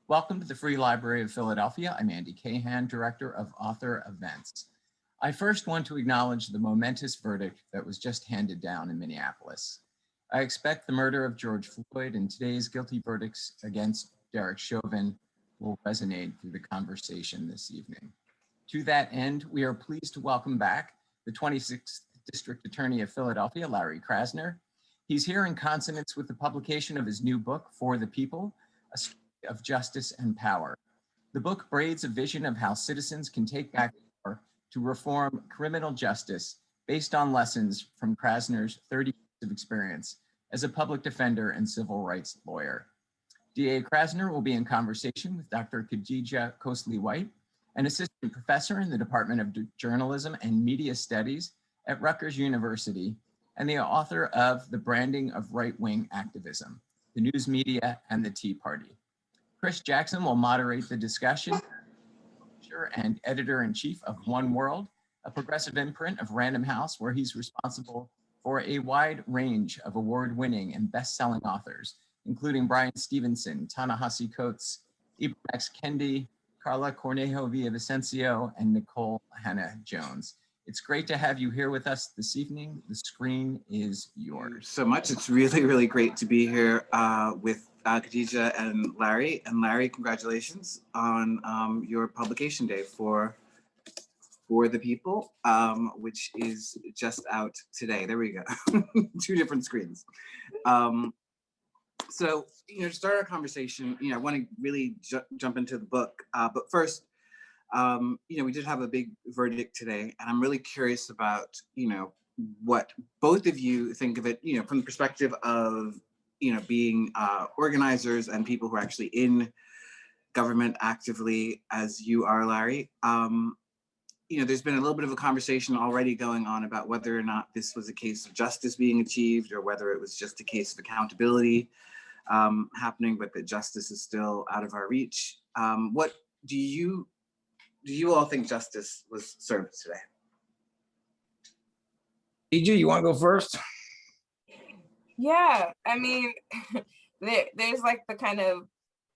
Welcome to the Free Library of Philadelphia. I'm Andy Cahan, Director of Author Events. I first want to acknowledge the momentous verdict that was just handed down in Minneapolis. I expect the murder of George Floyd and today's guilty verdicts against Derek Chauvin will resonate through the conversation this evening. To that end, we are pleased to welcome back the 26th District Attorney of Philadelphia, Larry Krasner. He's here in consonance with the publication of his new book, For the People, A Story of Justice and Power. The book braids a vision of how citizens can take back power to reform criminal justice based on lessons from Krasner's 30 years of experience as a public defender and civil rights lawyer. DA Krasner will be in conversation with Dr. Khadijah Costley-White, an assistant professor in the Department of Journalism and Media Studies at Rutgers University, and the author of The Branding of Right-Wing Activism, the News Media and the Tea Party. Chris Jackson will moderate the discussion, publisher and editor-in-chief of One World, a progressive imprint of Random House, where he's responsible for a wide range of award-winning and best-selling authors, including Brian Stevenson, Ta-Nehisi Coates, Ibram X. Kendi, Carla Cornejo Villavicencio, and Nicole Hannah-Jones. It's great to have you here with us this evening. The screen is yours. So much. It's really, really great to be here with Khadijah and Larry. And Larry, congratulations on your publication day for the People, which is just out today. There we go. Two different screens. So, to start our conversation, I want to really jump into the book. But first, we did have a big verdict today, and I'm really curious about, what both of you think of it, from the perspective of, being organizers and people who are actually in government actively, as you are, Larry. There's been a little bit of a conversation already going on about whether or not this was a case of justice being achieved or whether it was just a case of accountability happening, but that justice is still out of our reach. What do you all think justice was served today? Khadijah, you want to go first? Yeah, I mean, there's like the kind of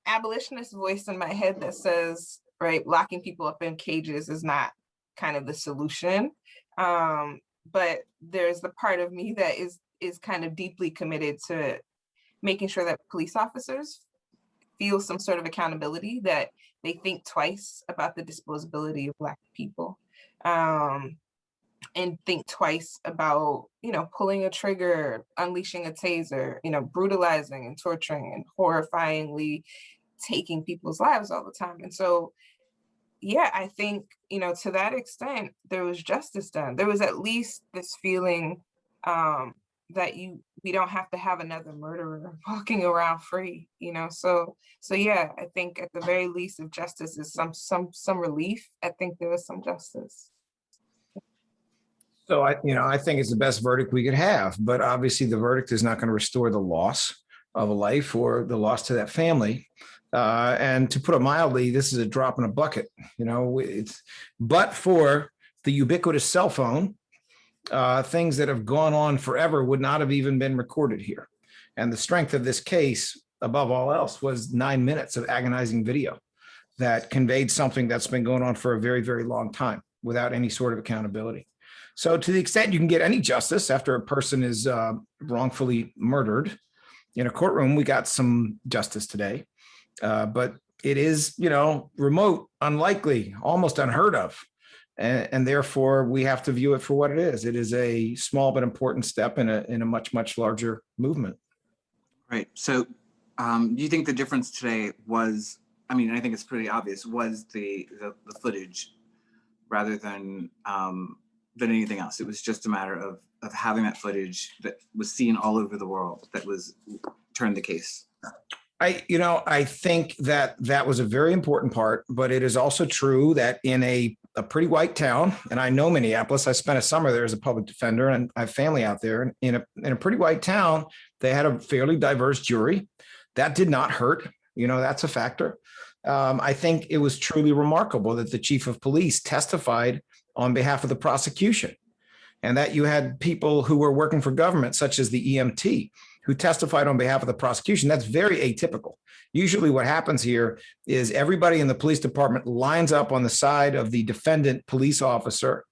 abolitionist voice in my head that says, right, locking people up in cages is not kind of the solution. But there's the part of me that is kind of deeply committed to making sure that police officers feel some sort of accountability, that they think twice about the disposability of Black people, and think twice about, pulling a trigger, unleashing a taser, brutalizing and torturing and horrifyingly taking people's lives all the time. And so, yeah, I think, to that extent, there was justice done. There was at least this feeling that we don't have to have another murderer walking around free, So yeah, I think at the very least, if justice is some relief, I think there was some justice. So I think it's the best verdict we could have, but obviously the verdict is not going to restore the loss of a life or the loss to that family. And to put it mildly, this is a drop in a bucket. But for the ubiquitous cell phone, things that have gone on forever would not have even been recorded here. And the strength of this case, above all else, was 9 minutes of agonizing video that conveyed something that's been going on for a very, very long time without any sort of accountability. So to the extent you can get any justice after a person is wrongfully murdered in a courtroom, we got some justice today. But it is, remote, unlikely, almost unheard of. And therefore, we have to view it for what it is. It is a small but important step in a much, much larger movement. Right. So do you think the difference today was, I think it's pretty obvious, was the footage rather than anything else? It was just a matter of having that footage that was seen all over the world that was turned the case. I think that was a very important part, but it is also true that in a pretty white town, and I know Minneapolis, I spent a summer there as a public defender and I have family out there, and in a pretty white town, they had a fairly diverse jury. That did not hurt, that's a factor. I think it was truly remarkable that the chief of police testified on behalf of the prosecution, and that you had people who were working for government, such as the EMT, who testified on behalf of the prosecution. That's very atypical. Usually what happens here is everybody in the police department lines up on the side of the defendant police officer.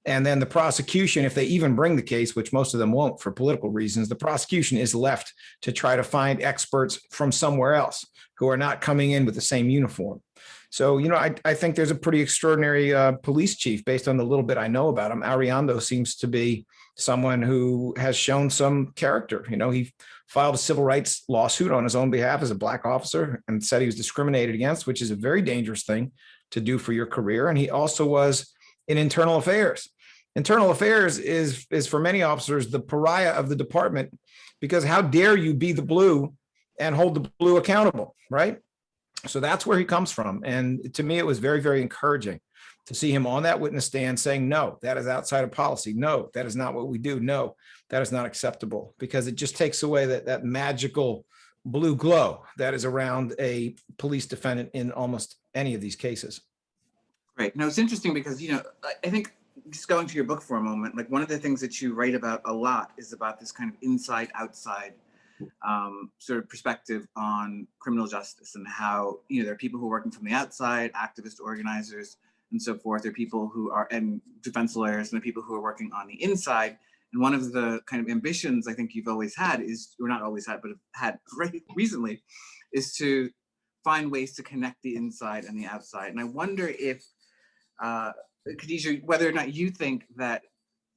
And then the prosecution, if they even bring the case, which most of them won't for political reasons, the prosecution is left to try to find experts from somewhere else who are not coming in with the same uniform. So, I think there's a pretty extraordinary police chief based on the little bit I know about him. Ariando seems to be someone who has shown some character. He filed a civil rights lawsuit on his own behalf as a Black officer and said he was discriminated against, which is a very dangerous thing to do for your career. And he also was in internal affairs. Internal affairs is for many officers the pariah of the department, because how dare you be the blue and hold the blue accountable, right? So that's where he comes from. And to me, it was very, very encouraging to see him on that witness stand saying, no, that is outside of policy. No, that is not what we do. No, that is not acceptable, because it just takes away that magical blue glow that is around a police defendant in almost any of these cases. Right. No, it's interesting because, I think just going to your book for a moment, like one of the things that you write about a lot is about this kind of inside outside sort of perspective on criminal justice, and how, there are people who are working from the outside, activist organizers and so forth. There are people who are, and defense lawyers, and the people who are working on the inside. And one of the kind of ambitions I think you've always had is, or not always had, but have had recently, is to find ways to connect the inside and the outside. And I wonder if, Khadijah, whether or not you think that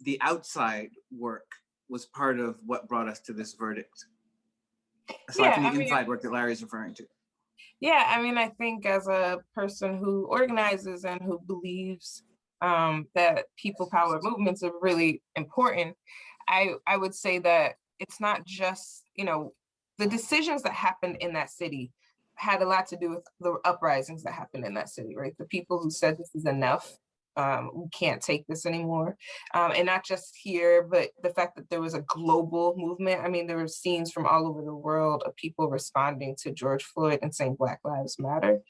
the outside work was part of what brought us to this verdict, aside from the inside work that Larry is referring to. Yeah, I think as a person who organizes and who believes that people power movements are really important, I would say that it's not just, the decisions that happened in that city had a lot to do with the uprisings that happened in that city, right? The people who said this is enough. We can't take this anymore. And not just here, but the fact that there was a global movement. There were scenes from all over the world of people responding to George Floyd and saying Black Lives Matter.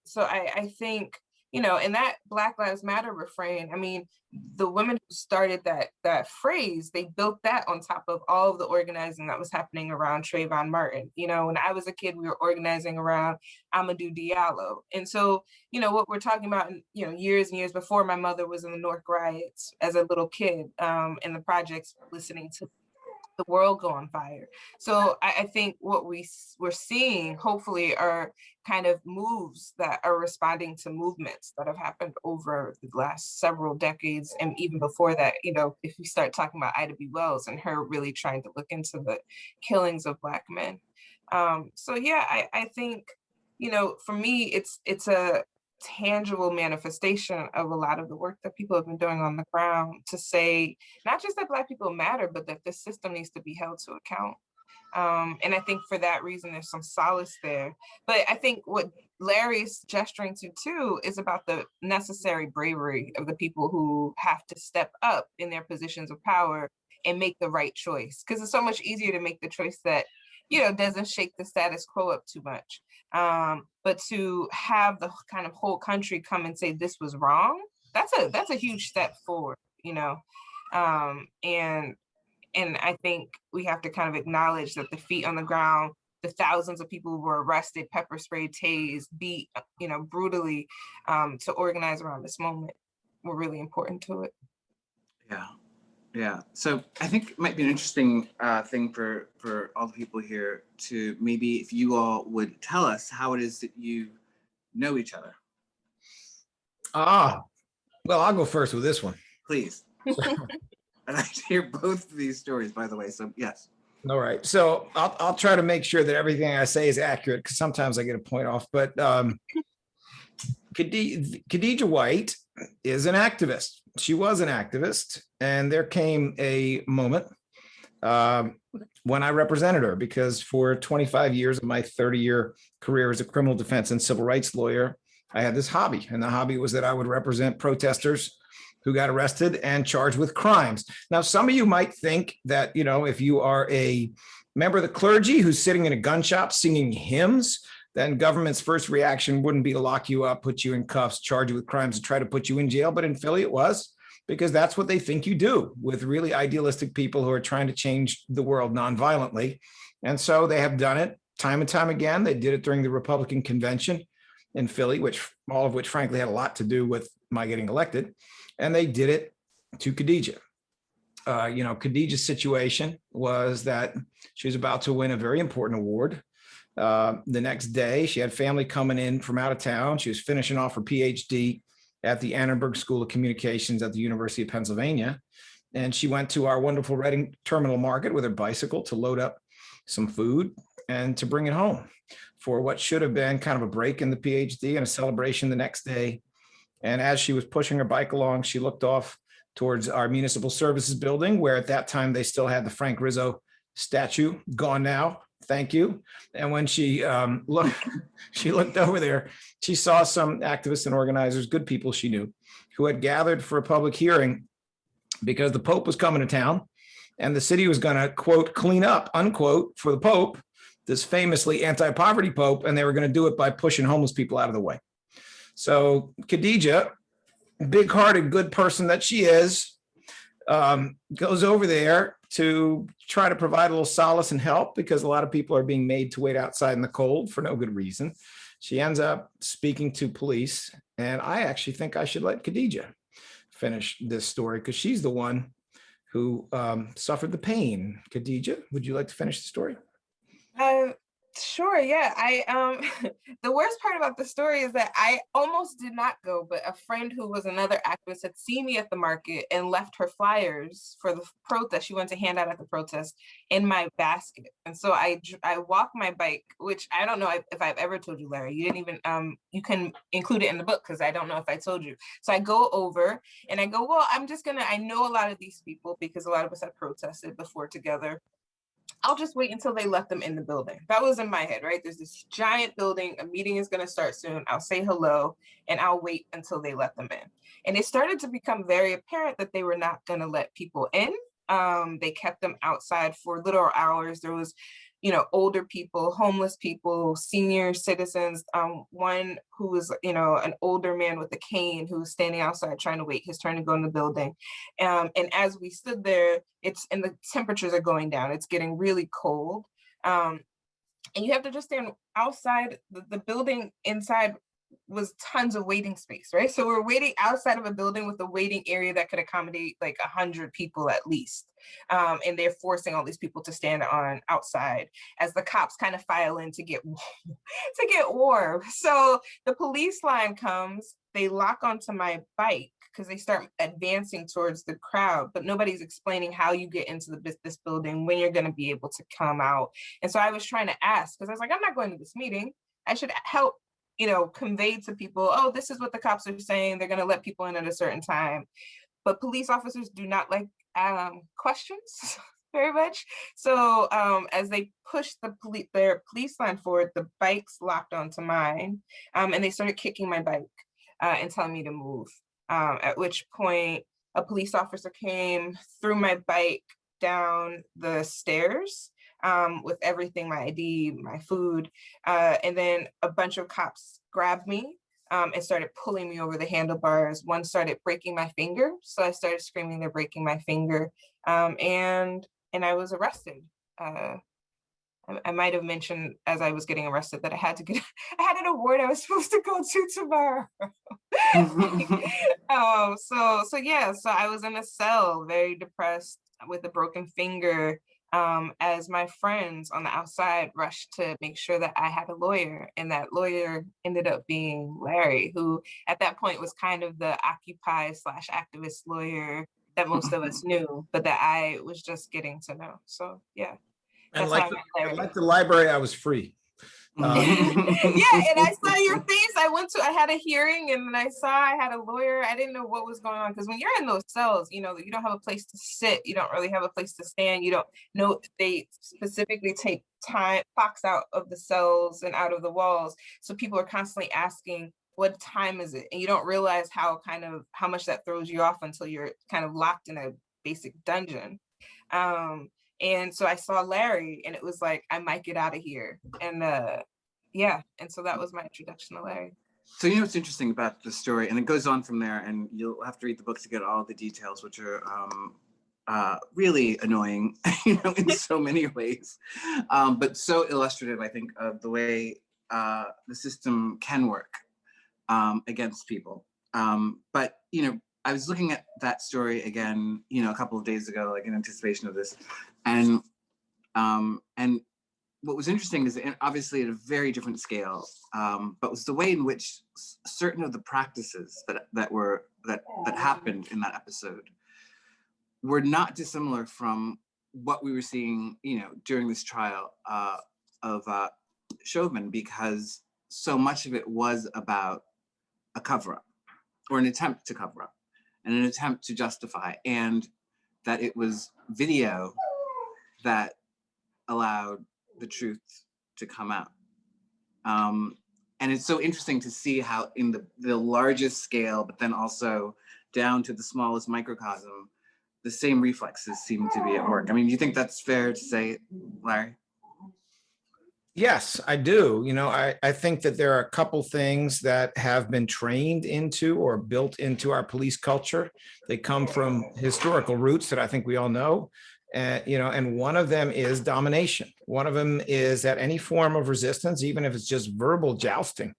So I think, in that Black Lives Matter refrain, the women who started that phrase, they built that on top of all of the organizing that was happening around Trayvon Martin. When I was a kid, we were organizing around Amadou Diallo. And so, what we're talking about, years and years before my mother was in the North riots as a little kid, in the projects, listening to the world go on fire. So I think what we're seeing, hopefully, are kind of moves that are responding to movements that have happened over the last several decades. And even before that, if we start talking about Ida B. Wells and her really trying to look into the killings of Black men. So yeah, I think, for me, it's a tangible manifestation of a lot of the work that people have been doing on the ground to say, not just that Black people matter, but that this system needs to be held to account. And I think for that reason, there's some solace there. But I think what Larry's gesturing to too is about the necessary bravery of the people who have to step up in their positions of power and make the right choice. Because it's so much easier to make the choice that, doesn't shake the status quo up too much. But to have the kind of whole country come and say this was wrong, that's a huge step forward, and I think we have to kind of acknowledge that the feet on the ground, the thousands of people who were arrested, pepper sprayed, tased, beat, brutally, to organize around this moment were really important to it. Yeah. So I think it might be an interesting thing for all the people here to maybe, if you all would tell us how it is that you know each other. Well, I'll go first with this one. Please. I'd like to hear both of these stories, by the way. So yes. All right. So I'll try to make sure that everything I say is accurate, because sometimes I get a point off. But Khadijah White is an activist. She was an activist. And there came a moment when I represented her, because for 25 years of my 30-year career as a criminal defense and civil rights lawyer, I had this hobby. And the hobby was that I would represent protesters who got arrested and charged with crimes. Now, some of you might think that, if you are a member of the clergy who's sitting in a gun shop singing hymns, then government's first reaction wouldn't be to lock you up, put you in cuffs, charge you with crimes, and try to put you in jail. But in Philly, it was, because that's what they think you do with really idealistic people who are trying to change the world nonviolently. And so they have done it time and time again. They did it during the Republican convention in Philly, all of which frankly had a lot to do with my getting elected. And they did it to Khadijah. Khadijah's situation was that she was about to win a very important award. The next day, she had family coming in from out of town. She was finishing off her PhD at the Annenberg School of Communications at the University of Pennsylvania. And she went to our wonderful Reading Terminal Market with her bicycle to load up some food and to bring it home for what should have been kind of a break in the PhD and a celebration the next day. And as she was pushing her bike along, she looked off towards our municipal services building, where at that time they still had the Frank Rizzo statue, gone now. Thank you. And when she looked over there, she saw some activists and organizers, good people she knew, who had gathered for a public hearing because the Pope was coming to town and the city was going to, quote, clean up, unquote, for the Pope, this famously anti-poverty Pope, and they were going to do it by pushing homeless people out of the way. So Khadijah, big-hearted, good person that she is, goes over there to try to provide a little solace and help because a lot of people are being made to wait outside in the cold for no good reason. She ends up speaking to police, and I actually think I should let Khadijah finish this story because she's the one who suffered the pain. Khadijah, would you like to finish the story? Sure, yeah. The worst part about the story is that I almost did not go, but a friend who was another activist had seen me at the market and left her flyers for the protest she went to hand out at the protest in my basket. And so I walked my bike, which I don't know if I've ever told you, Larry. You didn't even, you can include it in the book because I don't know if I told you. So I go over and I go, well, I know a lot of these people because a lot of us had protested before together. I'll just wait until they let them in the building. That was in my head, right? There's this giant building, a meeting is gonna start soon. I'll say hello and I'll wait until they let them in. And it started to become very apparent that they were not gonna let people in. They kept them outside for literal hours. There was, older people, homeless people, senior citizens. One who was, an older man with a cane who was standing outside trying to wait his turn to go in the building. And as we stood there, and the temperatures are going down. It's getting really cold. And you have to just stand outside the building. Inside was tons of waiting space, right? So we're waiting outside of a building with a waiting area that could accommodate like 100 people at least. And they're forcing all these people to stand on outside as the cops kind of file in to get warm. So the police line comes, they lock onto my bike because they start advancing towards the crowd, but nobody's explaining how you get into this building, when you're going to be able to come out. And so I was trying to ask, because I was like, I'm not going to this meeting. I should help, convey to people, oh, this is what the cops are saying. They're going to let people in at a certain time. But police officers do not like questions very much. So as they pushed their police line forward, the bikes locked onto mine, and they started kicking my bike and telling me to move. At which point a police officer came, threw my bike down the stairs with everything, my ID, my food, and then a bunch of cops grabbed me and started pulling me over the handlebars. One started breaking my finger, so I started screaming, they're breaking my finger, and I was arrested. I might have mentioned as I was getting arrested that I had an award I was supposed to go to tomorrow. So I was in a cell, very depressed with a broken finger, as my friends on the outside rushed to make sure that I had a lawyer, and that lawyer ended up being Larry, who at that point was kind of the Occupy/activist lawyer that most of us knew, but that I was just getting to know. So yeah. And like the library, I was free. Yeah, and I saw your face. I had a hearing, and I saw I had a lawyer. I didn't know what was going on, because when you're in those cells, you don't have a place to sit. You don't really have a place to stand. You don't know, they specifically take time clocks out of the cells and out of the walls. So people are constantly asking, what time is it? And you don't realize how much that throws you off until you're kind of locked in a basic dungeon. And so I saw Larry, and it was like, I might get out of here. And and so that was my introduction to Larry. So what's interesting about the story, and it goes on from there, and you'll have to read the book to get all the details, which are really annoying, you know, in so many ways, but so illustrative, I think, of the way the system can work against people. But, you know, I was looking at that story again, you know, a couple of days ago, like in anticipation of this, and what was interesting is that obviously at a very different scale, but was the way in which certain of the practices that happened in that episode were not dissimilar from what we were seeing, you know, during this trial of Chauvin, because so much of it was about a cover-up or an attempt to cover up and an attempt to justify, and that it was video that allowed the truth to come out. And it's so interesting to see how in the largest scale, but then also down to the smallest microcosm, the same reflexes seem to be at work. I mean, do you think that's fair to say, Larry? Yes, I do. You know, I think that there are a couple things that have been trained into or built into our police culture. They come from historical roots that I think we all know. You know, and one of them is domination. One of them is that any form of resistance, even if it's just verbal jousting,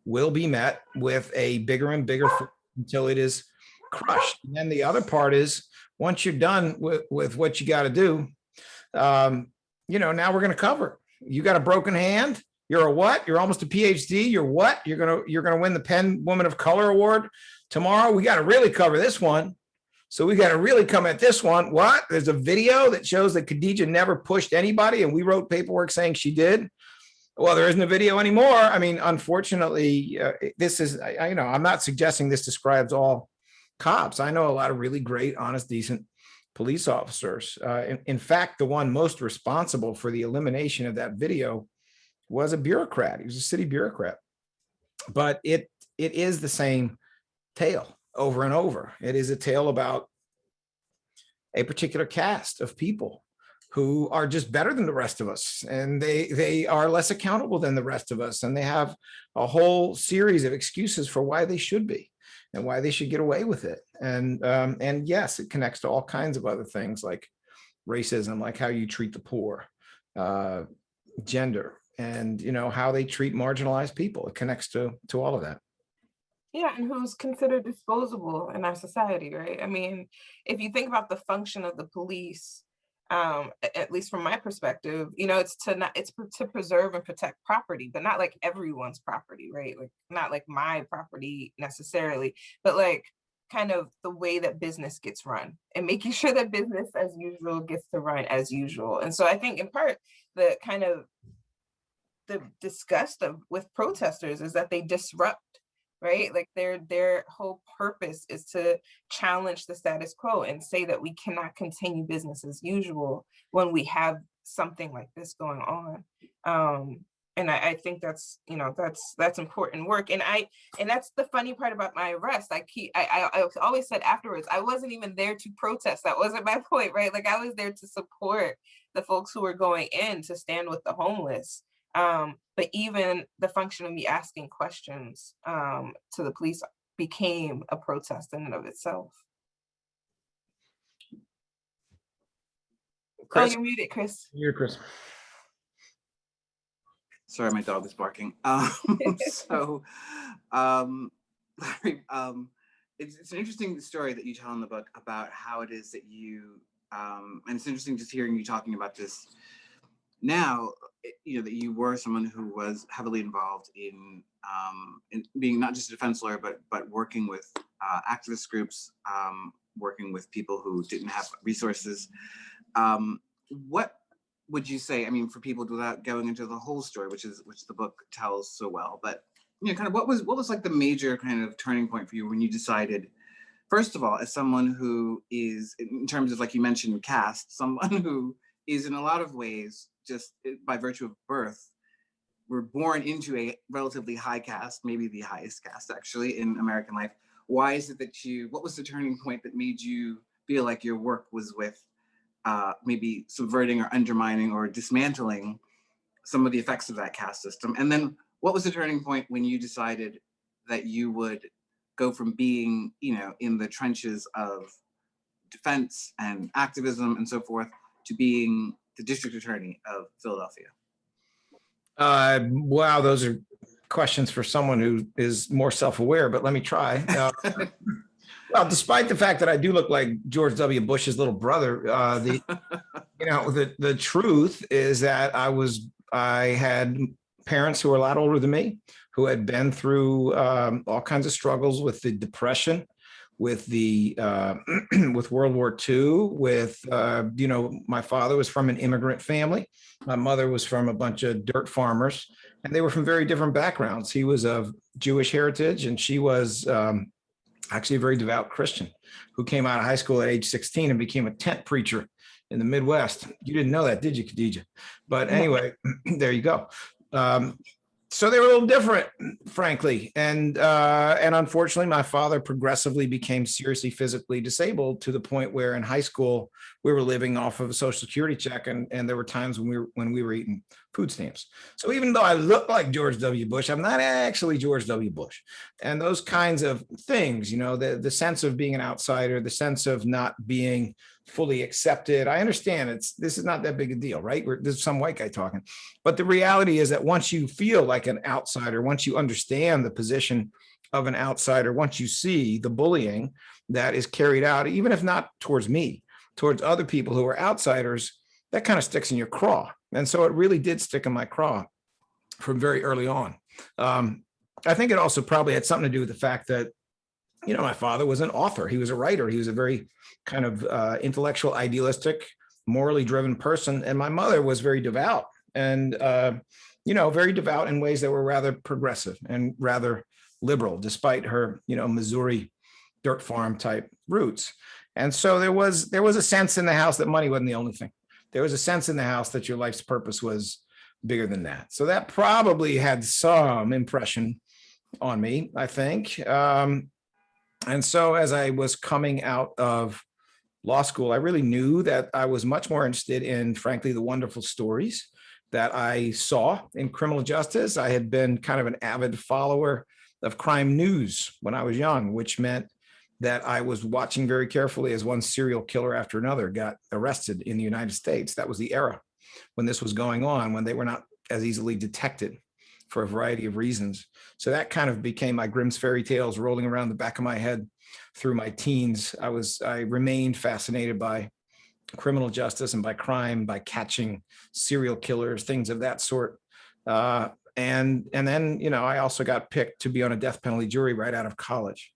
will be met with a bigger and bigger until it is crushed. And then the other part is, once you're done with what you got to do, you know, now we're going to cover. You got a broken hand. You're a what? You're almost a PhD. You're what? You're gonna win the Penn Woman of Color Award tomorrow. We got to really cover this one. So we got to really come at this one. What? There's a video that shows that Khadijah never pushed anybody, and we wrote paperwork saying she did. Well, there isn't a video anymore. I mean, unfortunately, this is, you know, I'm not suggesting this describes all cops. I know a lot of really great, honest, decent police officers. In fact, the one most responsible for the elimination of that video was a bureaucrat. He was a city bureaucrat. But it is the same tale over and over. It is a tale about a particular cast of people who are just better than the rest of us, and they are less accountable than the rest of us, and they have a whole series of excuses for why they should be and why they should get away with it. And yes, it connects to all kinds of other things like racism, like how you treat the poor, gender, and, you know, how they treat marginalized people. It connects to all of that. Yeah, and who's considered disposable in our society, right? I mean, if you think about the function of the police, at least from my perspective, you know, it's to preserve and protect property, but not like everyone's property, right? Like not like my property necessarily, but like kind of the way that business gets run and making sure that business as usual gets to run as usual. And so I think in part the kind of the disgust with protesters is that they disrupt, right? Like their whole purpose is to challenge the status quo and say that we cannot continue business as usual when we have something like this going on. And I think that's, you know, that's important work. And that's the funny part about my arrest. I always said afterwards, I wasn't even there to protest. That wasn't my point, right? Like I was there to support the folks who were going in to stand with the homeless. But even the function of me asking questions to the police became a protest in and of itself. Chris? Oh, you're muted, Chris. You're Chris. Sorry, my dog is barking. Larry, it's an interesting story that you tell in the book about how it is that you, and it's interesting just hearing you talking about this now, you know, that you were someone who was heavily involved in being not just a defense lawyer, but working with activist groups, working with people who didn't have resources. What would you say, I mean, for people without going into the whole story, which the book tells so well, but, you know, kind of what was like the major kind of turning point for you when you decided, first of all, as someone who is, in terms of, like you mentioned, caste, someone who is in a lot of ways, just by virtue of birth, we're born into a relatively high caste, maybe the highest caste actually in American life. Why is it that what was the turning point that made you feel like your work was with maybe subverting or undermining or dismantling some of the effects of that caste system? And then what was the turning point when you decided that you would go from being, you know, in the trenches of defense and activism and so forth to being the district attorney of Philadelphia? Wow, those are questions for someone who is more self-aware, but let me try. Well, despite the fact that I do look like George W. Bush's little brother, the truth is that I had parents who were a lot older than me, who had been through all kinds of struggles with the Depression, with the with World War II, with my father was from an immigrant family, my mother was from a bunch of dirt farmers, and they were from very different backgrounds. He was of Jewish heritage, and she was actually a very devout Christian who came out of high school at age 16 and became a tent preacher in the Midwest. You didn't know that, did you, Khadijah? But anyway, there you go. So they were a little different, frankly. And unfortunately, my father progressively became seriously physically disabled to the point where in high school, we were living off of a Social Security check. And there were times when we were eating food stamps. So even though I look like George W. Bush, I'm not actually George W. Bush. And those kinds of things, the sense of being an outsider, the sense of not being fully accepted. I understand this is not that big a deal, right? There's some white guy talking. But the reality is that once you feel like an outsider, once you understand the position of an outsider, once you see the bullying that is carried out, even if not towards me, towards other people who are outsiders, that kind of sticks in your craw. And so it really did stick in my craw from very early on. I think it also probably had something to do with the fact that, my father was an author. He was a writer. He was a very kind of intellectual, idealistic, morally driven person. And my mother was very devout and, very devout in ways that were rather progressive and rather liberal, despite her, Missouri dirt farm type roots. And so there was a sense in the house that money wasn't the only thing. There was a sense in the house that your life's purpose was bigger than that. So that probably had some impression on me, I think. And so as I was coming out of law school, I really knew that I was much more interested in, frankly, the wonderful stories that I saw in criminal justice. I had been kind of an avid follower of crime news when I was young, which meant that I was watching very carefully as one serial killer after another got arrested in the United States. That was the era when this was going on, when they were not as easily detected for a variety of reasons. So that kind of became my Grimm's fairy tales rolling around the back of my head through my teens. I remained fascinated by criminal justice and by crime, by catching serial killers, things of that sort. And then, I also got picked to be on a death penalty jury right out of college,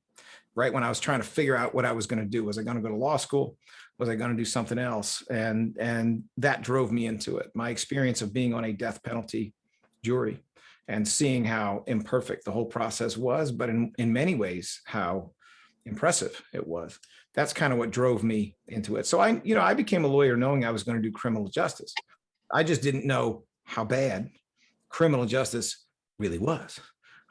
right when I was trying to figure out what I was going to do. Was I going to go to law school? Was I going to do something else? And that drove me into it. My experience of being on a death penalty jury and seeing how imperfect the whole process was, but in many ways, how impressive it was. That's kind of what drove me into it. So I became a lawyer knowing I was going to do criminal justice. I just didn't know how bad criminal justice really was.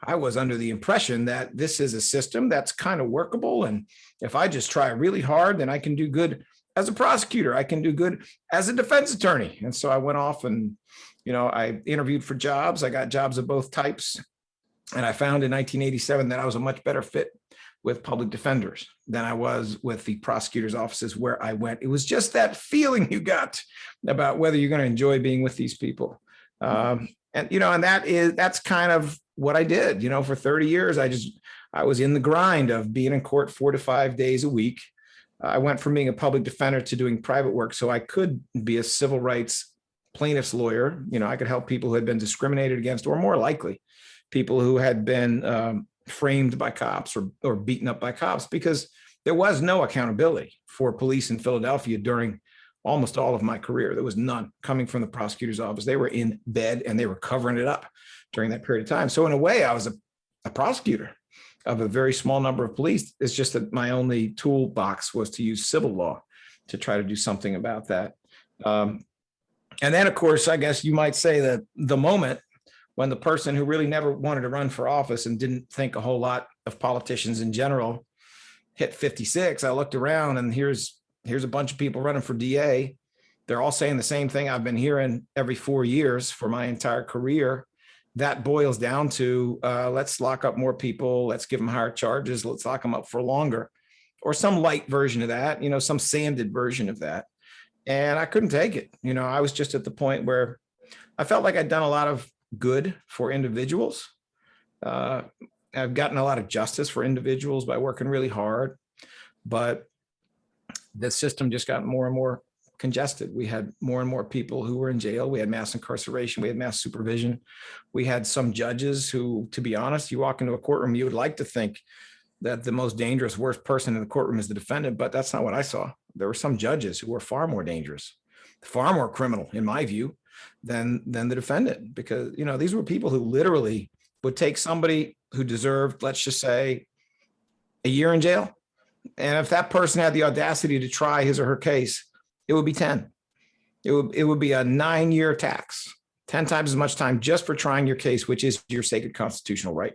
I was under the impression that this is a system that's kind of workable. And if I just try really hard, then I can do good as a prosecutor. I can do good as a defense attorney. And so I went off and, I interviewed for jobs. I got jobs of both types. And I found in 1987 that I was a much better fit with public defenders than I was with the prosecutor's offices where I went. It was just that feeling you got about whether you're going to enjoy being with these people. And that's kind of what I did, for 30 years. I was in the grind of being in court 4 to 5 days a week. I went from being a public defender to doing private work so I could be a civil rights plaintiff's lawyer. I could help people who had been discriminated against, or more likely, people who had been framed by cops or beaten up by cops, because there was no accountability for police in Philadelphia during almost all of my career. There was none coming from the prosecutor's office. They were in bed and they were covering it up during that period of time. So in a way, I was a prosecutor of a very small number of police. It's just that my only toolbox was to use civil law to try to do something about that. And then, of course, I guess you might say that the moment when the person who really never wanted to run for office and didn't think a whole lot of politicians in general hit 56, I looked around and here's a bunch of people running for DA. They're all saying the same thing I've been hearing every 4 years for my entire career. That boils down to let's lock up more people. Let's give them higher charges. Let's lock them up for longer. or some light version of that, some sanded version of that. And I couldn't take it. I was just at the point where I felt like I'd done a lot of good for individuals. I've gotten a lot of justice for individuals by working really hard, but the system just got more and more congested. We had more and more people who were in jail. We had mass incarceration. We had mass supervision. We had some judges who, to be honest, you walk into a courtroom, you would like to think that the most dangerous, worst person in the courtroom is the defendant, but that's not what I saw. There were some judges who were far more dangerous, far more criminal, in my view, than the defendant, because these were people who literally would take somebody who deserved, let's just say, a year in jail, and if that person had the audacity to try his or her case, it would be 10. It would be a 9-year tax, 10 times as much time just for trying your case, which is your sacred constitutional right.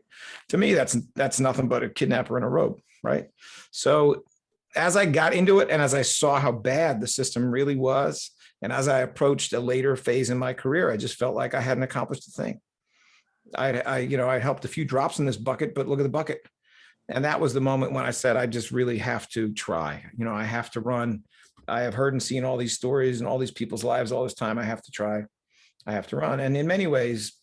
To me, that's nothing but a kidnapper in a robe, right? So as I got into it and as I saw how bad the system really was, and as I approached a later phase in my career, I just felt like I hadn't accomplished a thing. I helped a few drops in this bucket, but look at the bucket. And that was the moment when I said, I just really have to try. I have to run. I have heard and seen all these stories and all these people's lives all this time. I have to try. I have to run. And in many ways,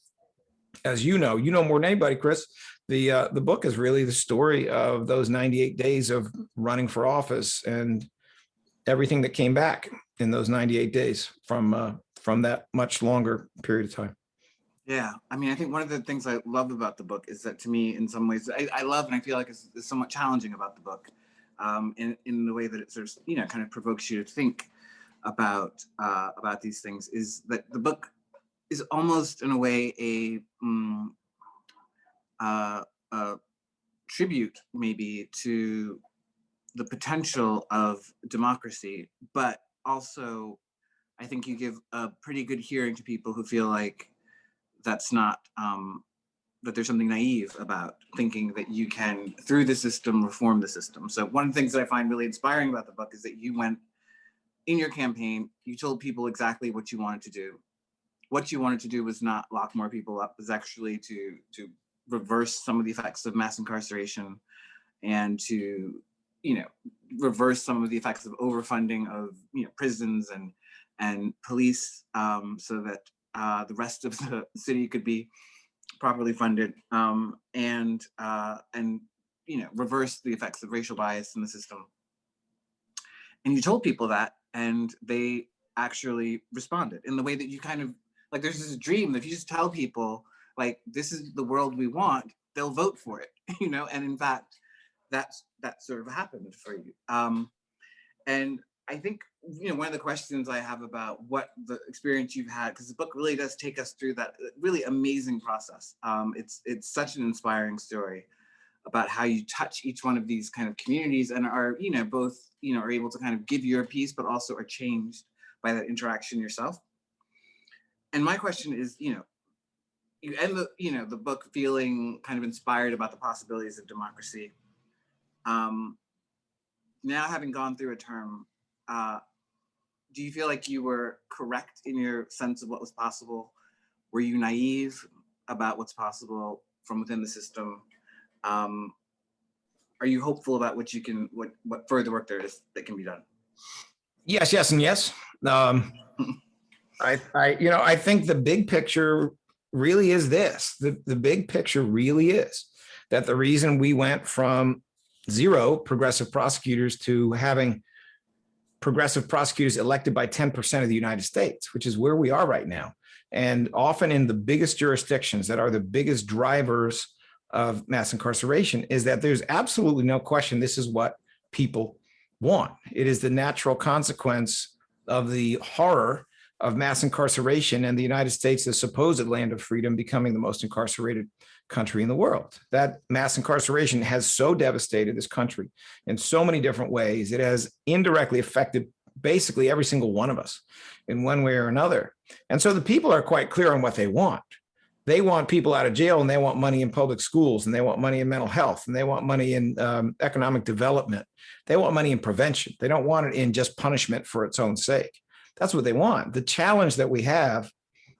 as you know more than anybody, Chris, the book is really the story of those 98 days of running for office and everything that came back in those 98 days from that much longer period of time. Yeah, I mean, I think one of the things I love about the book is that, to me, in some ways, I love and I feel like it's somewhat challenging about the book, in the way that it sort of, kind of provokes you to think about these things, is that the book is almost, in a way, a tribute, maybe, to the potential of democracy, but also, I think you give a pretty good hearing to people who feel like that's not, that there's something naive about thinking that you can, through the system, reform the system. So one of the things that I find really inspiring about the book is that you went, in your campaign, you told people exactly what you wanted to do. What you wanted to do was not lock more people up, it was actually to reverse some of the effects of mass incarceration and to, reverse some of the effects of overfunding of, prisons and police, so that the rest of the city could be properly funded, and reverse the effects of racial bias in the system. And you told people that, and they actually responded in the way that you kind of, like, there's this dream that if you just tell people, like, this is the world we want, they'll vote for it, and in fact, that sort of happened for you. And I think, one of the questions I have about what the experience you've had, because the book really does take us through that really amazing process. It's such an inspiring story about how you touch each one of these kind of communities and are, both, are able to kind of give your piece, but also are changed by that interaction yourself. And my question is, you end the book feeling kind of inspired about the possibilities of democracy. Now, having gone through a term, do you feel like you were correct in your sense of what was possible? Were you naive about what's possible from within the system? Are you hopeful about what further work there is that can be done? Yes, and yes. I think the big picture really is this. The big picture really is that the reason we went from 0 progressive prosecutors to having progressive prosecutors elected by 10% of the United States, which is where we are right now, and often in the biggest jurisdictions that are the biggest drivers of mass incarceration, is that there's absolutely no question this is what people want. It is the natural consequence of the horror of mass incarceration and the United States, the supposed land of freedom, becoming the most incarcerated country in the world. That mass incarceration has so devastated this country in so many different ways. It has indirectly affected basically every single one of us in one way or another. And so the people are quite clear on what they want. They want people out of jail, and they want money in public schools, and they want money in mental health, and they want money in economic development. They want money in prevention. They don't want it in just punishment for its own sake. That's what they want. The challenge that we have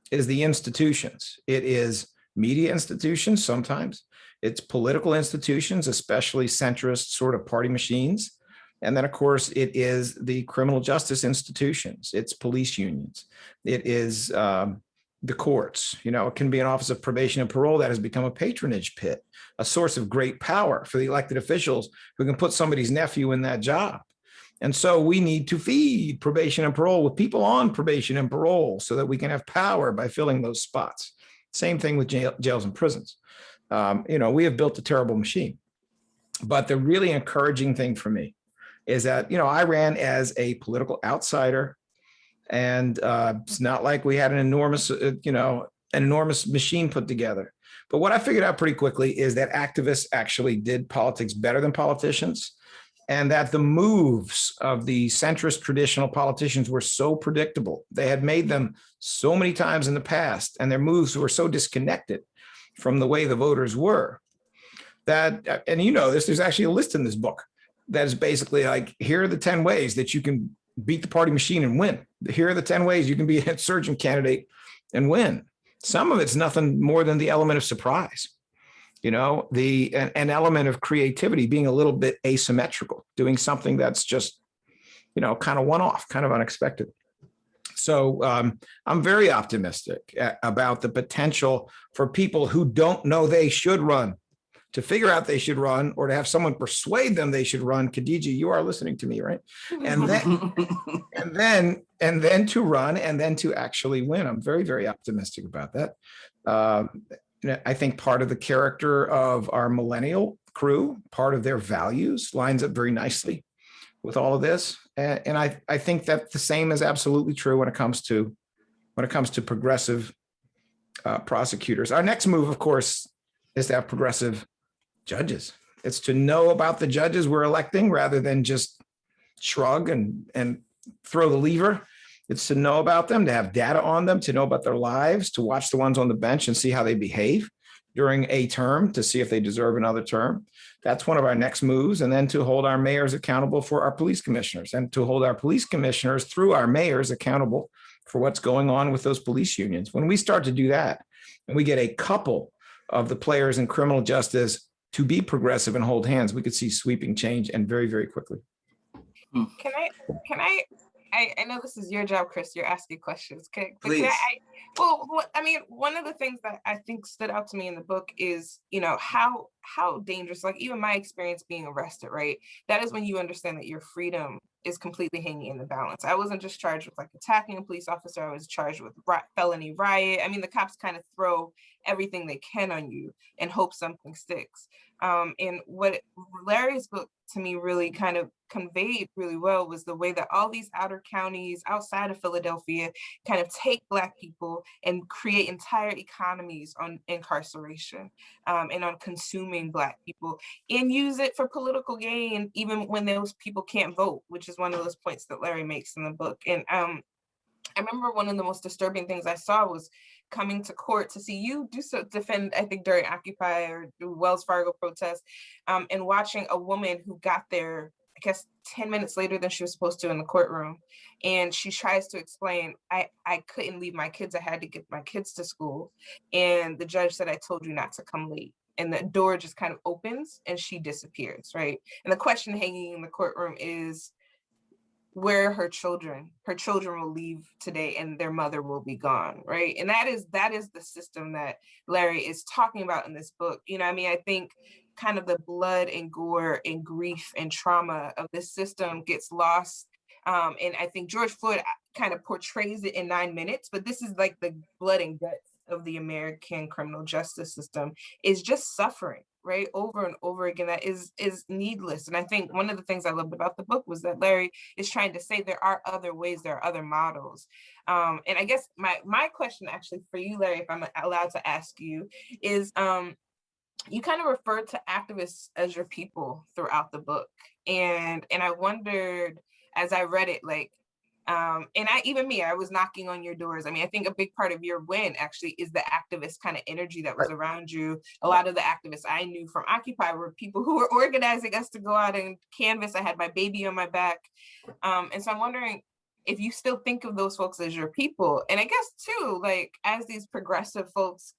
is the institutions. It is media institutions sometimes. It's political institutions, especially centrist sort of party machines. And then, of course, it is the criminal justice institutions, it's police unions, it is the courts. You know, it can be an office of probation and parole that has become a patronage pit, a source of great power for the elected officials who can put somebody's nephew in that job. And so we need to feed probation and parole with people on probation and parole so that we can have power by filling those spots. Same thing with jails and prisons. You know, we have built a terrible machine. But the really encouraging thing for me is that, you know, I ran as a political outsider, and it's not like we had an enormous, an enormous machine put together. But what I figured out pretty quickly is that activists actually did politics better than politicians, and that the moves of the centrist traditional politicians were so predictable. They had made them so many times in the past, and their moves were so disconnected from the way the voters were that, and you know this, there's actually a list in this book that is basically like, here are the 10 ways that you can beat the party machine and win. Here are the 10 ways you can be an insurgent candidate and win. Some of it's nothing more than the element of surprise, you know, an element of creativity, being a little bit asymmetrical, doing something that's just, you know, kind of one-off, kind of unexpected. So I'm very optimistic about the potential for people who don't know they should run to figure out they should run, or to have someone persuade them they should run. Khadijah, you are listening to me, right? And then to run, and then to actually win. I'm very, very optimistic about that. I think part of the character of our millennial crew, part of their values, lines up very nicely with all of this. And I think that the same is absolutely true when it comes to progressive prosecutors. Our next move, of course, is to have progressive judges. It's to know about the judges we're electing rather than just shrug and throw the lever. It's to know about them, to have data on them, to know about their lives, to watch the ones on the bench and see how they behave during a term, to see if they deserve another term. That's one of our next moves. And then to hold our mayors accountable for our police commissioners, and to hold our police commissioners through our mayors accountable for what's going on with those police unions. When we start to do that, and we get a couple of the players in criminal justice to be progressive and hold hands, we could see sweeping change, and very, very quickly. Can I know this is your job, Chris, you're asking questions. Please. I mean, one of the things that I think stood out to me in the book is, you know, how dangerous, like even my experience being arrested, right? That is when you understand that your freedom is completely hanging in the balance. I wasn't just charged with like attacking a police officer, I was charged with felony riot. I mean, the cops kind of throw everything they can on you and hope something sticks. And what Larry's book to me really kind of conveyed really well was the way that all these outer counties outside of Philadelphia kind of take Black people and create entire economies on incarceration and on consuming Black people, and use it for political gain, even when those people can't vote, which is one of those points that Larry makes in the book. And I remember one of the most disturbing things I saw was coming to court to see you defend, I think during Occupy or Wells Fargo protests, and watching a woman who got there, I guess 10 minutes later than she was supposed to in the courtroom. And she tries to explain, I couldn't leave my kids, I had to get my kids to school. And the judge said, I told you not to come late. And the door just kind of opens and she disappears, right? And the question hanging in the courtroom is, where are her children? Her children will leave today and their mother will be gone, right? And that is the system that Larry is talking about in this book. You know, I mean, I think kind of the blood and gore and grief and trauma of this system gets lost. And I think George Floyd kind of portrays it in 9 minutes, but this is like the blood and guts of the American criminal justice system, is just suffering, right? Over and over again, that is needless. And I think one of the things I loved about the book was that Larry is trying to say there are other ways, there are other models. And I guess my question actually for you, Larry, if I'm allowed to ask you, is you kind of referred to activists as your people throughout the book. And I wondered, as I read it, like, and I was knocking on your doors. I mean, I think a big part of your win actually is the activist kind of energy that was around you. A lot of the activists I knew from Occupy were people who were organizing us to go out and canvas. I had my baby on my back. And so I'm wondering if you still think of those folks as your people. And I guess too, like, as these progressive folks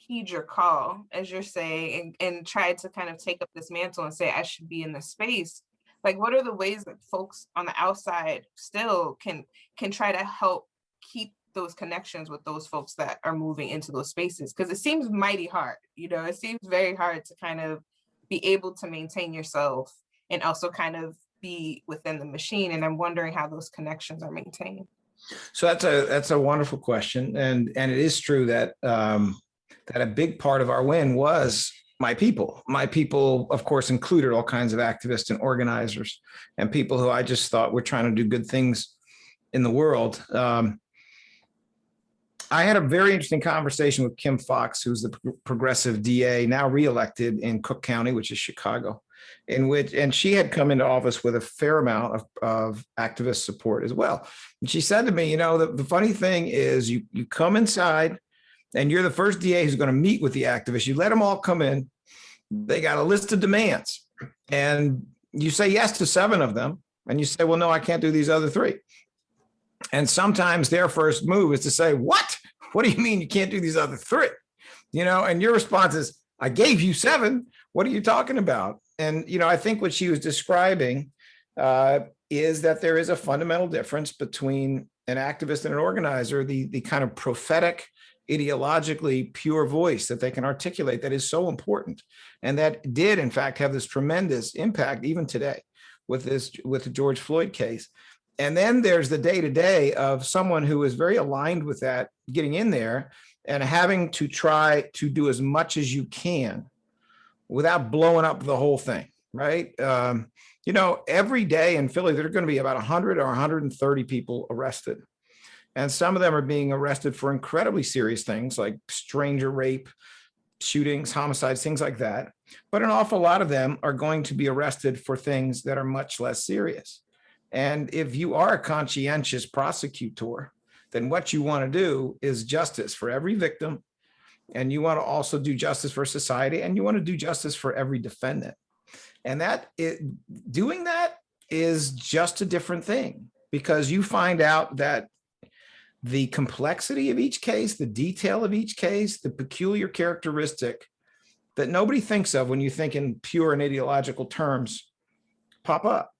heed your call, as you're saying, and try to kind of take up this mantle and say, I should be in this space. Like, what are the ways that folks on the outside still can try to help keep those connections with those folks that are moving into those spaces? Because it seems mighty hard, it seems very hard to kind of be able to maintain yourself and also kind of be within the machine. And I'm wondering how those connections are maintained. So that's a wonderful question, and it is true that that a big part of our win was my people. My people, of course, included all kinds of activists and organizers and people who I just thought were trying to do good things in the world. I had a very interesting conversation with Kim Foxx, who's the progressive DA, now reelected in Cook County, which is Chicago, and she had come into office with a fair amount of activist support as well. And she said to me, the funny thing is you come inside and you're the first DA who's going to meet with the activists. You let them all come in. They got a list of demands and you say yes to 7 of them. And you say, well, no, I can't do these other 3. And sometimes their first move is to say, what? What do you mean you can't do these other 3? And your response is, I gave you 7. What are you talking about? And, I think what she was describing is that there is a fundamental difference between an activist and an organizer, the kind of prophetic, ideologically pure voice that they can articulate that is so important. And that did, in fact, have this tremendous impact even today with the George Floyd case. And then there's the day-to-day of someone who is very aligned with that, getting in there and having to try to do as much as you can without blowing up the whole thing, right? Every day in Philly, there are going to be about 100 or 130 people arrested. And some of them are being arrested for incredibly serious things like stranger rape, shootings, homicides, things like that. But an awful lot of them are going to be arrested for things that are much less serious. And if you are a conscientious prosecutor, then what you want to do is justice for every victim. And you want to also do justice for society, and you want to do justice for every defendant. And doing that is just a different thing, because you find out that the complexity of each case, the detail of each case, the peculiar characteristic that nobody thinks of when you think in pure and ideological terms pop up.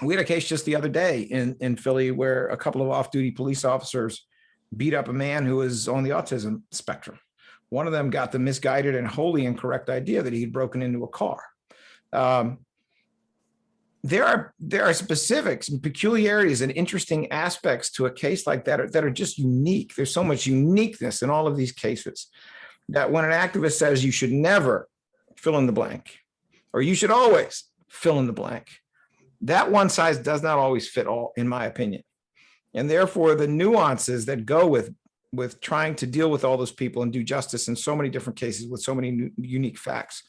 We had a case just the other day in Philly where a couple of off-duty police officers beat up a man who was on the autism spectrum. One of them got the misguided and wholly incorrect idea that he'd broken into a car. There are specifics and peculiarities and interesting aspects to a case like that that are just unique. There's so much uniqueness in all of these cases that when an activist says you should never fill in the blank, or you should always fill in the blank, that one size does not always fit all, in my opinion. And therefore, the nuances that go with trying to deal with all those people and do justice in so many different cases with so many unique facts,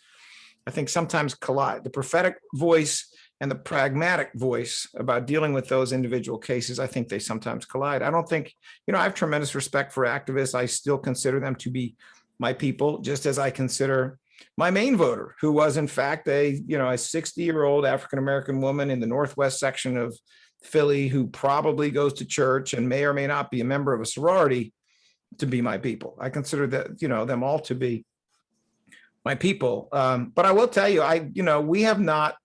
I think sometimes collide. The prophetic voice and the pragmatic voice about dealing with those individual cases, I think they sometimes collide. I don't think, I have tremendous respect for activists. I still consider them to be my people, just as I consider my main voter, who was in fact a 60-year-old African-American woman in the Northwest section of Philly who probably goes to church and may or may not be a member of a sorority, to be my people. I consider that, them all to be my people. But I will tell you, we have not,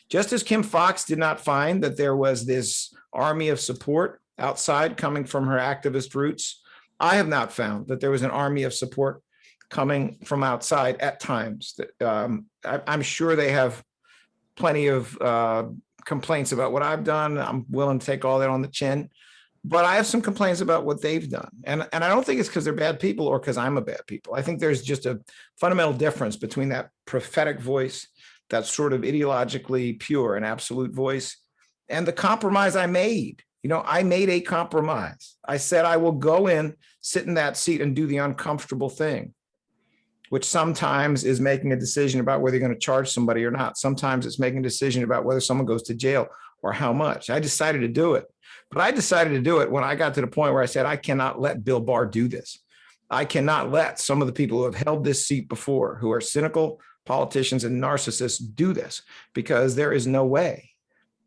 just as Kim Foxx did not find that there was this army of support outside coming from her activist roots, I have not found that there was an army of support coming from outside at times. I'm sure they have plenty of complaints about what I've done. I'm willing to take all that on the chin, but I have some complaints about what they've done. And I don't think it's because they're bad people or because I'm a bad people. I think there's just a fundamental difference between that prophetic voice, that sort of ideologically pure and absolute voice, and the compromise I made. I made a compromise. I said, I will go in, sit in that seat and do the uncomfortable thing, which sometimes is making a decision about whether you're going to charge somebody or not. Sometimes it's making a decision about whether someone goes to jail or how much. I decided to do it. But I decided to do it when I got to the point where I said, I cannot let Bill Barr do this. I cannot let some of the people who have held this seat before, who are cynical politicians and narcissists, do this, because there is no way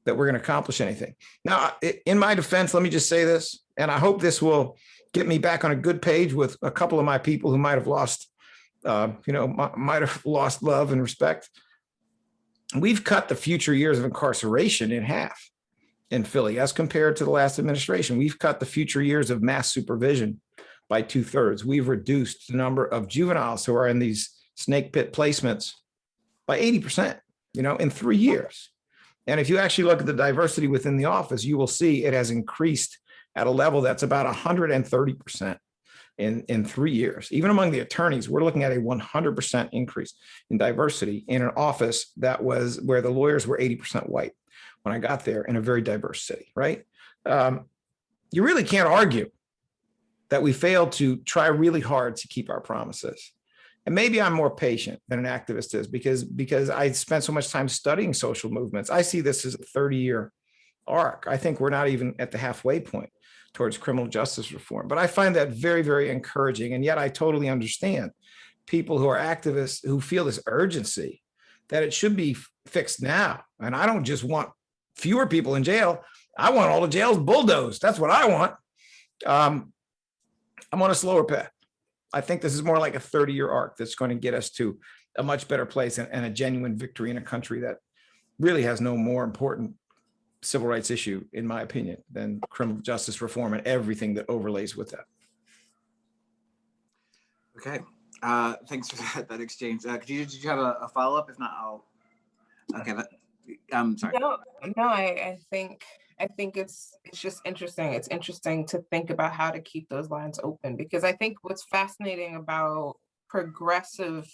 that we're going to accomplish anything. Now, in my defense, let me just say this, and I hope this will get me back on a good page with a couple of my people who might have lost love and respect. we've cut the future years of incarceration in half in Philly as compared to the last administration. We've cut the future years of mass supervision by 2/3. We've reduced the number of juveniles who are in these snake pit placements by 80%, in 3 years. And if you actually look at the diversity within the office, you will see it has increased at a level that's about 130% in 3 years. Even among the attorneys, we're looking at a 100% increase in diversity in an office that was where the lawyers were 80% white when I got there, in a very diverse city, right? You really can't argue that we failed to try really hard to keep our promises. And maybe I'm more patient than an activist is because I spent so much time studying social movements. I see this as a 30-year arc. I think we're not even at the halfway point towards criminal justice reform. But I find that very, very encouraging. And yet I totally understand people who are activists who feel this urgency that it should be fixed now. And I don't just want fewer people in jail. I want all the jails bulldozed. That's what I want. I'm on a slower path. I think this is more like a 30-year arc that's going to get us to a much better place and a genuine victory in a country that really has no more important civil rights issue, in my opinion, than criminal justice reform and everything that overlays with that. Okay, thanks for that exchange. Khadijah, did you have a follow-up? If not, I'll. Okay, I'm sorry. No, I think it's just interesting. It's interesting to think about how to keep those lines open, because I think what's fascinating about progressive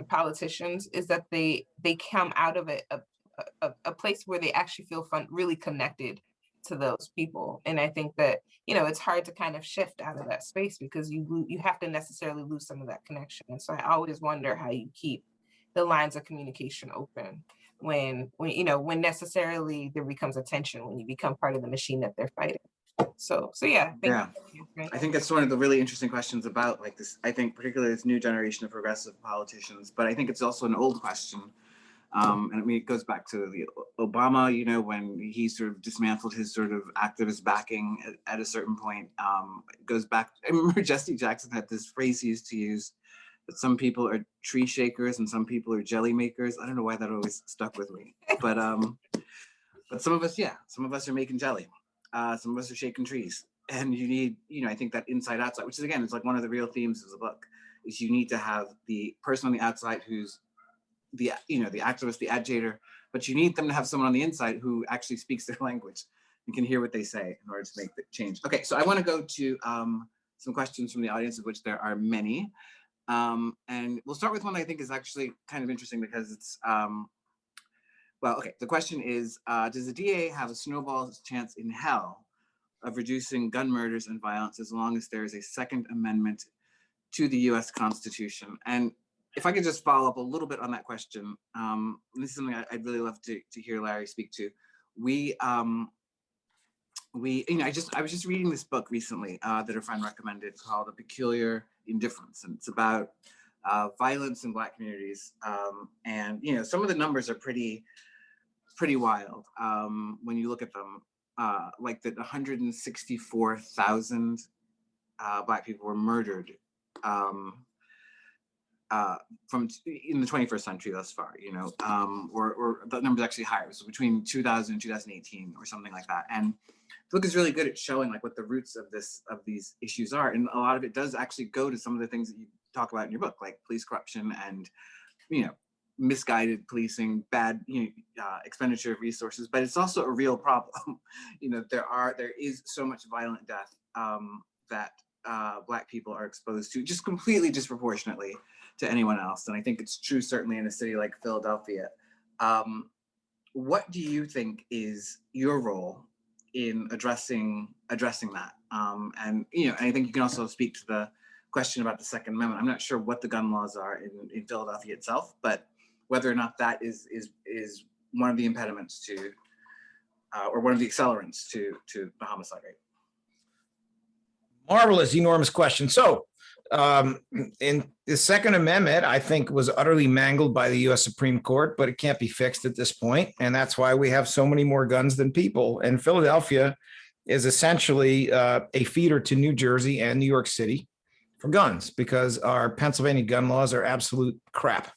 politicians is that they come out of a place where they actually feel really connected to those people. And I think that, it's hard to kind of shift out of that space because you have to necessarily lose some of that connection. And so I always wonder how you keep the lines of communication open when necessarily there becomes a tension when you become part of the machine that they're fighting. So yeah. I think that's one of the really interesting questions about like this. I think particularly this new generation of progressive politicians, but I think it's also an old question. And I mean, it goes back to the Obama, when he sort of dismantled his sort of activist backing at a certain point. It goes back. I remember Jesse Jackson had this phrase he used to use, that some people are tree shakers and some people are jelly makers. I don't know why that always stuck with me, but some of us, some of us are making jelly. Some of us are shaking trees, and you need, I think that inside outside, which is again, it's like one of the real themes of the book, is you need to have the person on the outside who's the activist, the agitator, but you need them to have someone on the inside who actually speaks their language and can hear what they say in order to make the change. Okay, so I want to go to some questions from the audience, of which there are many. And we'll start with one I think is actually kind of interesting because it's, the question is, does the DA have a snowball's chance in hell of reducing gun murders and violence as long as there is a Second Amendment to the US Constitution? And if I could just follow up a little bit on that question, this is something I'd really love to hear Larry speak to. I was just reading this book recently that a friend recommended called A Peculiar Indifference, and it's about violence in Black communities. And some of the numbers are pretty wild when you look at them. Like that 164,000 Black people were murdered from in the 21st century thus far, or the number's actually higher. So between 2000 and 2018 or something like that. And the book is really good at showing like what the roots of these issues are. And a lot of it does actually go to some of the things that you talk about in your book, like police corruption and, misguided policing, bad, expenditure of resources, but it's also a real problem. There is so much violent death that Black people are exposed to just completely disproportionately to anyone else. And I think it's true certainly in a city like Philadelphia. What do you think is your role in addressing that? And I think you can also speak to the question about the Second Amendment. I'm not sure what the gun laws are in Philadelphia itself, but whether or not that is one of the impediments to, or one of the accelerants to the homicide rate. Marvelous, enormous question. So in the Second Amendment, I think was utterly mangled by the US Supreme Court, but it can't be fixed at this point. And that's why we have so many more guns than people. And Philadelphia is essentially a feeder to New Jersey and New York City for guns, because our Pennsylvania gun laws are absolute crap.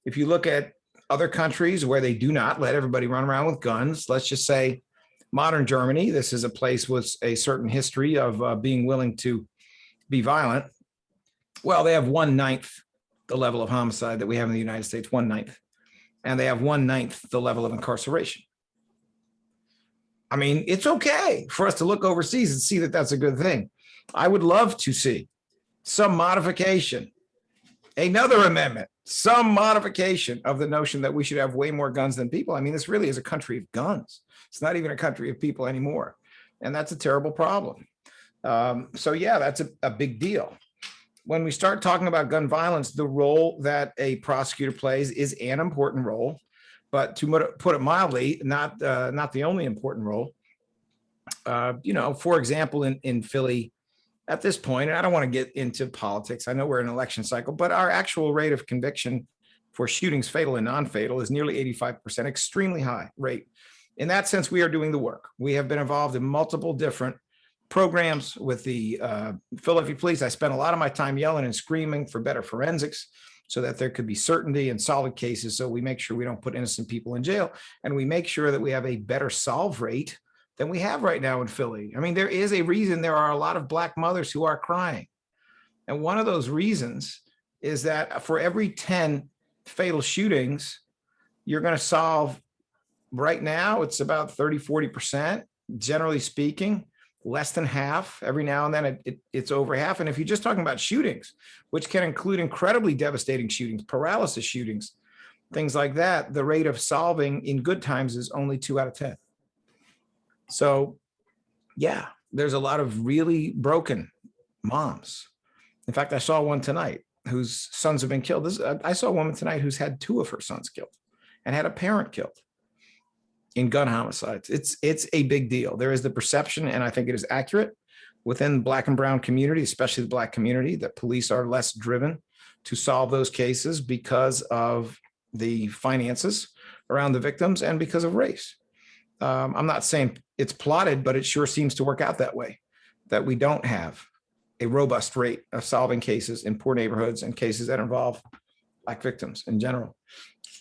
If you look at other countries where they do not let everybody run around with guns. Let's just say modern Germany. This is a place with a certain history of being willing to be violent. Well, they have 1/9 the level of homicide that we have in the United States, 1/9. And they have 1/9 the level of incarceration. I mean, it's okay for us to look overseas and see that that's a good thing. I would love to see some modification, another amendment, some modification of the notion that we should have way more guns than people. I mean, this really is a country of guns. It's not even a country of people anymore. And that's a terrible problem. So yeah, that's a big deal. When we start talking about gun violence, the role that a prosecutor plays is an important role, but to put it mildly, not the only important role. You know, for example, in Philly, at this point, and I don't want to get into politics, I know we're in an election cycle, but our actual rate of conviction for shootings, fatal and non-fatal, is nearly 85%, extremely high rate. In that sense, we are doing the work. We have been involved in multiple different programs with the Philadelphia police. I spent a lot of my time yelling and screaming for better forensics so that there could be certainty and solid cases. So we make sure we don't put innocent people in jail, and we make sure that we have a better solve rate than we have right now in Philly. I mean, there is a reason there are a lot of Black mothers who are crying. And one of those reasons is that for every 10 fatal shootings, you're going to solve, right now, it's about 30–40%, generally speaking. Less than half. Every now and then it's over half. And if you're just talking about shootings, which can include incredibly devastating shootings, paralysis shootings, things like that, the rate of solving in good times is only 2 out of 10. So yeah, there's a lot of really broken moms. In fact, I saw one tonight whose sons have been killed. I saw a woman tonight who's had 2 of her sons killed and had a parent killed in gun homicides. It's a big deal. There is the perception, and I think it is accurate within the Black and brown community, especially the Black community, that police are less driven to solve those cases because of the finances around the victims and because of race. I'm not saying it's plotted, but it sure seems to work out that way, that we don't have a robust rate of solving cases in poor neighborhoods and cases that involve Black victims in general.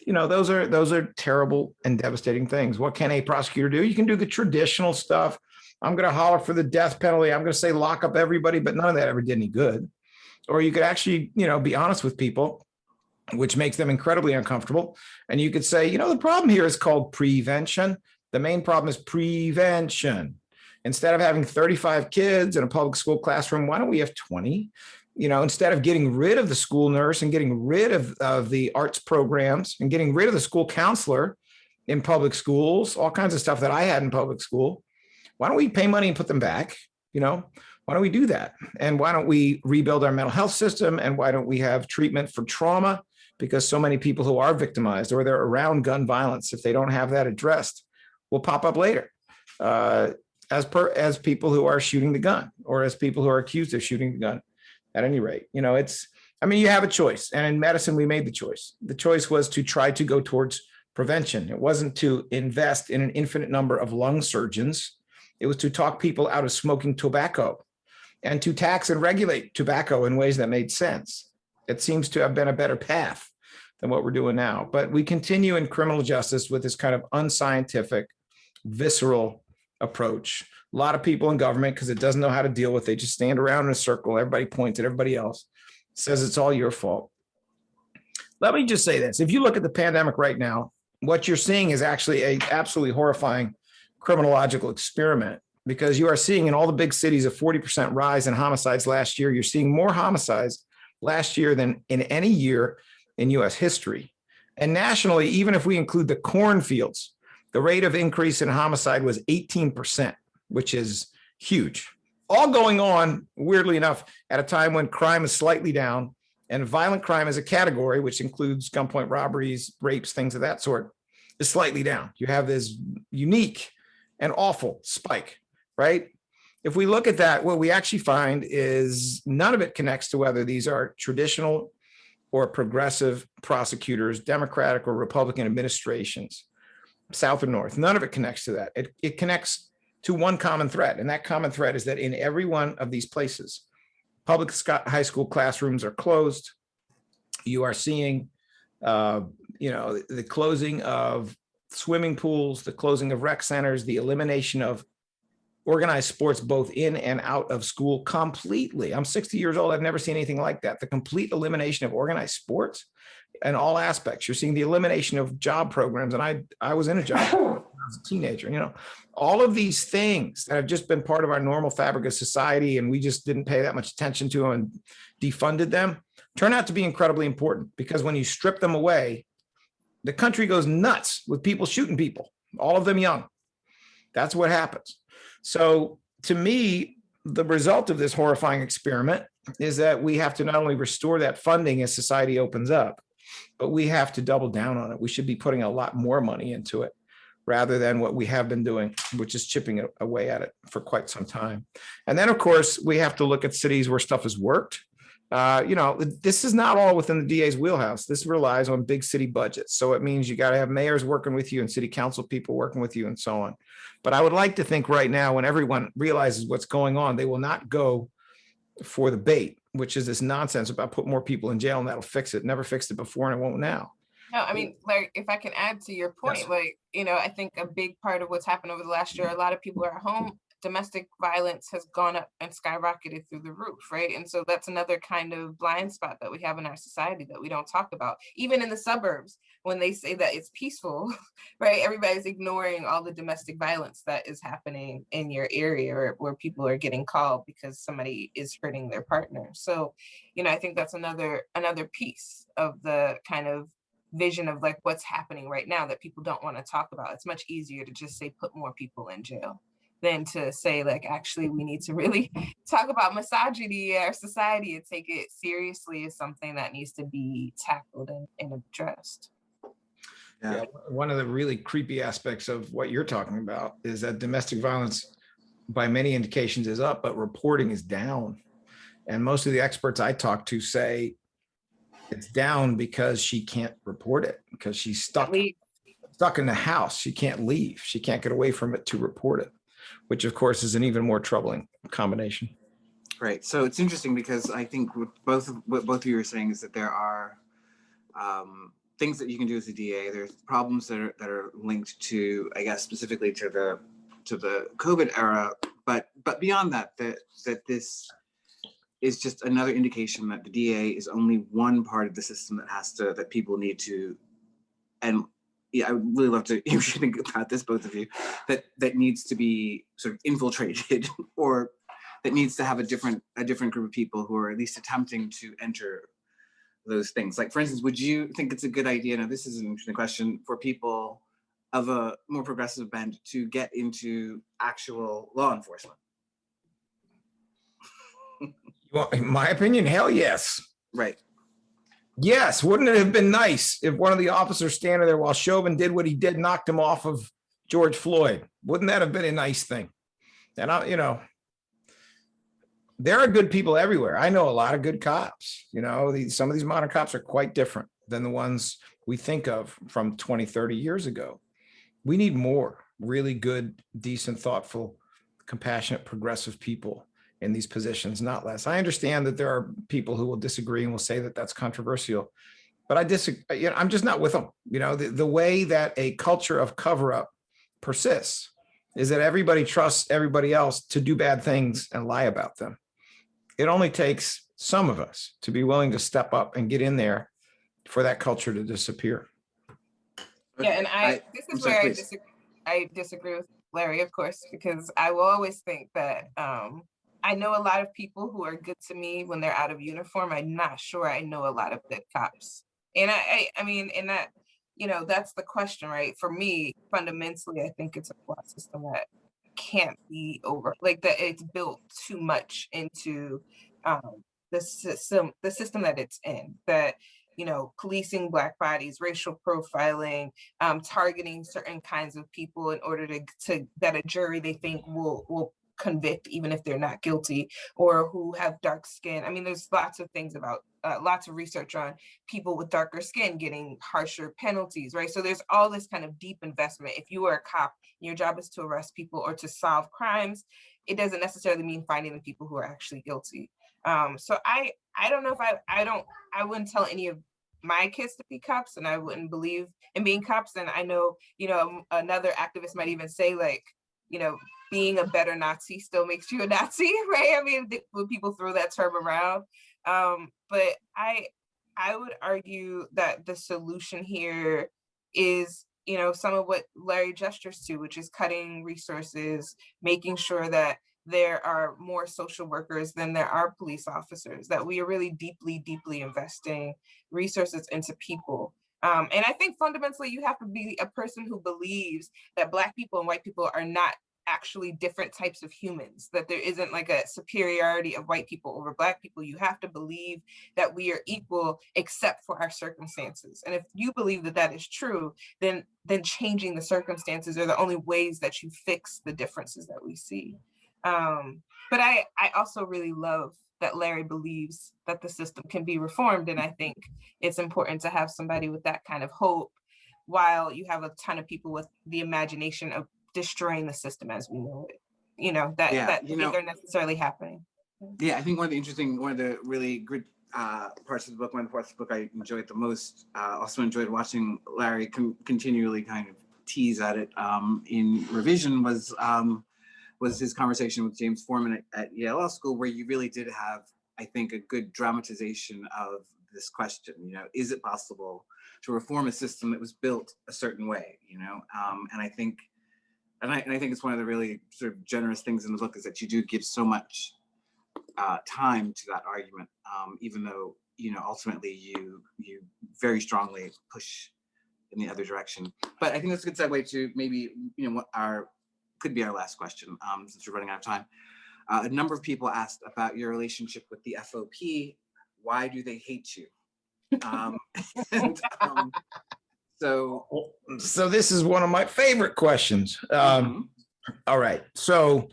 You know, those are terrible and devastating things. What can a prosecutor do? You can do the traditional stuff. I'm going to holler for the death penalty. I'm going to say lock up everybody, but none of that ever did any good. Or you could actually, you know, be honest with people, which makes them incredibly uncomfortable. And you could say, you know, the problem here is called prevention. The main problem is prevention. Instead of having 35 kids in a public school classroom, why don't we have 20? You know, instead of getting rid of the school nurse and getting rid of the arts programs and getting rid of the school counselor in public schools, all kinds of stuff that I had in public school, why don't we pay money and put them back? You know, why don't we do that? And why don't we rebuild our mental health system? And why don't we have treatment for trauma? Because so many people who are victimized or they're around gun violence, if they don't have that addressed, will pop up later as people who are shooting the gun or as people who are accused of shooting the gun. At any rate, you know, I mean, you have a choice. And in medicine, we made the choice. The choice was to try to go towards prevention. It wasn't to invest in an infinite number of lung surgeons. It was to talk people out of smoking tobacco and to tax and regulate tobacco in ways that made sense. It seems to have been a better path than what we're doing now. But we continue in criminal justice with this kind of unscientific, visceral approach. A lot of people in government, because it doesn't know how to deal with it, they just stand around in a circle. Everybody points at everybody else, says it's all your fault. Let me just say this. If you look at the pandemic right now, what you're seeing is actually an absolutely horrifying criminological experiment, because you are seeing in all the big cities a 40% rise in homicides last year. You're seeing more homicides last year than in any year in US history. And nationally, even if we include the cornfields, the rate of increase in homicide was 18%, which is huge. All going on, weirdly enough, at a time when crime is slightly down and violent crime as a category, which includes gunpoint robberies, rapes, things of that sort, is slightly down. You have this unique and awful spike, right? If we look at that, what we actually find is none of it connects to whether these are traditional or progressive prosecutors, Democratic or Republican administrations, South or North. None of it connects to that. It connects to one common thread. And that common thread is that in every one of these places, public high school classrooms are closed. You are seeing the closing of swimming pools, the closing of rec centers, the elimination of organized sports both in and out of school completely. I'm 60 years old. I've never seen anything like that. The complete elimination of organized sports in all aspects. You're seeing the elimination of job programs. And I was in a job when I was a teenager, all of these things that have just been part of our normal fabric of society, and we just didn't pay that much attention to them and defunded them, turn out to be incredibly important, because when you strip them away, the country goes nuts with people shooting people, all of them young. That's what happens. So to me, the result of this horrifying experiment is that we have to not only restore that funding as society opens up, but we have to double down on it. We should be putting a lot more money into it rather than what we have been doing, which is chipping away at it for quite some time. And then, of course, we have to look at cities where stuff has worked. This is not all within the DA's wheelhouse. This relies on big city budgets. So it means you got to have mayors working with you and city council people working with you and so on. But I would like to think right now, when everyone realizes what's going on, they will not go for the bait, which is this nonsense about put more people in jail and that'll fix it. Never fixed it before and it won't now. No, I mean, like, if I can add to your point, Yes. I think a big part of what's happened over the last year, a lot of people are at home. Domestic violence has gone up and skyrocketed through the roof, right? And so that's another kind of blind spot that we have in our society that we don't talk about. Even in the suburbs, when they say that it's peaceful, right? Everybody's ignoring all the domestic violence that is happening in your area, where people are getting called because somebody is hurting their partner. So, I think that's another piece of the kind of vision of like what's happening right now that people don't want to talk about. It's much easier to just say put more people in jail than to say, like, actually, we need to really talk about misogyny in our society and take it seriously as something that needs to be tackled and addressed. Yeah. One of the really creepy aspects of what you're talking about is that domestic violence, by many indications, is up, but reporting is down. And most of the experts I talk to say it's down because she can't report it, because she's stuck in the house. She can't leave. She can't get away from it to report it, which of course is an even more troubling combination. Right. So it's interesting because I think what both of you are saying is that there are things that you can do as a DA. There's problems that are linked to, I guess, specifically to the COVID era, but beyond that, that this is just another indication that the DA is only one part of the system that people need to, and yeah, I would really love to hear you think about this, both of you, that needs to be sort of infiltrated, or that needs to have a different group of people who are at least attempting to enter those things. Like, for instance, would you think it's a good idea, now this is an interesting question, for people of a more progressive bent to get into actual law enforcement? Well, in my opinion, hell yes. Right. Yes. Wouldn't it have been nice if one of the officers standing there while Chauvin did what he did, knocked him off of George Floyd? Wouldn't that have been a nice thing? And there are good people everywhere. I know a lot of good cops. Some of these modern cops are quite different than the ones we think of from 20, 30 years ago. We need more really good, decent, thoughtful, compassionate, progressive people in these positions, not less. I understand that there are people who will disagree and will say that that's controversial, but I disagree. I'm just not with them. The way that a culture of cover-up persists is that everybody trusts everybody else to do bad things and lie about them. It only takes some of us to be willing to step up and get in there for that culture to disappear. Yeah, and I disagree with Larry, of course, because I will always think that I know a lot of people who are good to me when they're out of uniform. I'm not sure I know a lot of good cops. And I mean, and that, that's the question, right? For me, fundamentally, I think it's a flawed system that can't be that it's built too much into the system that it's in, that, policing Black bodies, racial profiling, targeting certain kinds of people in order to that a jury they think will convict even if they're not guilty, or who have dark skin. I mean, there's lots of things about lots of research on people with darker skin getting harsher penalties, right? So there's all this kind of deep investment. If you are a cop, your job is to arrest people or to solve crimes. It doesn't necessarily mean finding the people who are actually guilty. So I don't know if I wouldn't tell any of my kids to be cops, and I wouldn't believe in being cops. And I know, another activist might even say, like, being a better Nazi still makes you a Nazi, right? I mean, when people throw that term around. But I would argue that the solution here is, some of what Larry gestures to, which is cutting resources, making sure that there are more social workers than there are police officers, that we are really deeply, deeply investing resources into people. And I think fundamentally you have to be a person who believes that Black people and white people are not actually different types of humans, that there isn't like a superiority of white people over Black people. You have to believe that we are equal except for our circumstances. And if you believe that that is true, then changing the circumstances are the only ways that you fix the differences that we see. But I also really love that Larry believes that the system can be reformed. And I think it's important to have somebody with that kind of hope, while you have a ton of people with the imagination of destroying the system as we know it, that are necessarily happening. Yeah, I think one of the really good parts of the book, one of the parts of the book I enjoyed the most, also enjoyed watching Larry continually kind of tease at it in revision, was his conversation with James Foreman at Yale Law School, where you really did have, I think, a good dramatization of this question. Is it possible to reform a system that was built a certain way? And I think it's one of the really sort of generous things in the book is that you do give so much time to that argument, even though ultimately you very strongly push in the other direction. But I think that's a good segue to maybe what could be our last question, since we're running out of time. A number of people asked about your relationship with the FOP. Why do they hate you? So this is one of my favorite questions. All right. So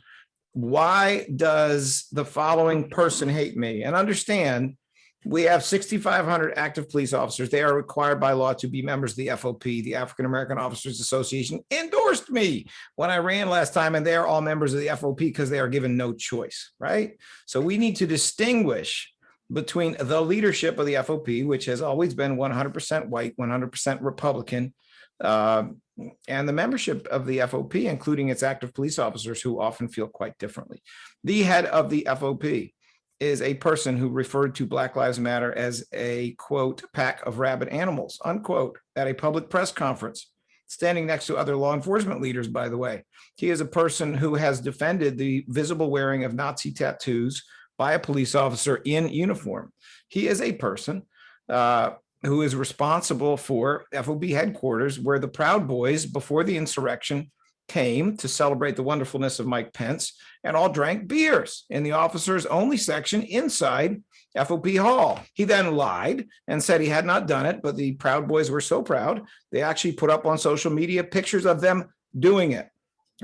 why does the following person hate me? And understand, we have 6,500 active police officers. They are required by law to be members of the FOP. The African American Officers Association endorsed me when I ran last time, and they are all members of the FOP because they are given no choice, right? So we need to distinguish between the leadership of the FOP, which has always been 100% white, 100% Republican, and the membership of the FOP, including its active police officers, who often feel quite differently. The head of the FOP is a person who referred to Black Lives Matter as a, quote, pack of rabid animals, unquote, at a public press conference, standing next to other law enforcement leaders, by the way. He is a person who has defended the visible wearing of Nazi tattoos by a police officer in uniform. He is a person who is responsible for FOB headquarters, where the Proud Boys, before the insurrection, came to celebrate the wonderfulness of Mike Pence and all drank beers in the officers only section inside FOP Hall. He then lied and said he had not done it, but the Proud Boys were so proud, they actually put up on social media pictures of them doing it.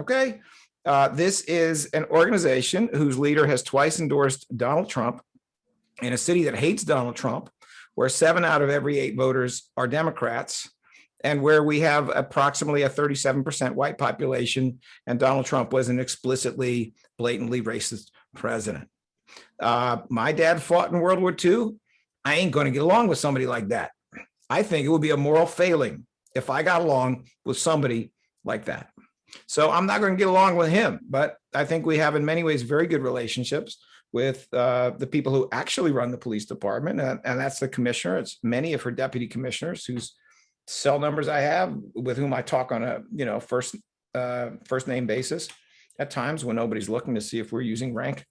Okay. This is an organization whose leader has twice endorsed Donald Trump in a city that hates Donald Trump, where 7 out of every 8 voters are Democrats, and where we have approximately a 37% white population, and Donald Trump was an explicitly, blatantly racist president. My dad fought in World War II. I ain't going to get along with somebody like that. I think it would be a moral failing if I got along with somebody like that. So I'm not going to get along with him, but I think we have in many ways very good relationships with the people who actually run the police department, and that's the commissioner. It's many of her deputy commissioners whose cell numbers I have, with whom I talk on a first name basis at times when nobody's looking to see if we're using rank,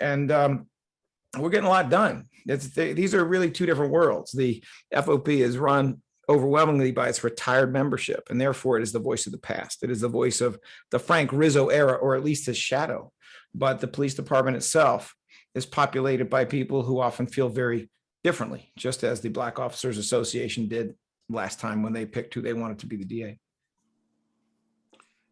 and we're getting a lot done. These are really two different worlds. The FOP is run overwhelmingly by its retired membership, and therefore it is the voice of the past. It is the voice of the Frank Rizzo era, or at least his shadow. But the police department itself is populated by people who often feel very differently, just as the Black Officers Association did last time when they picked who they wanted to be the DA.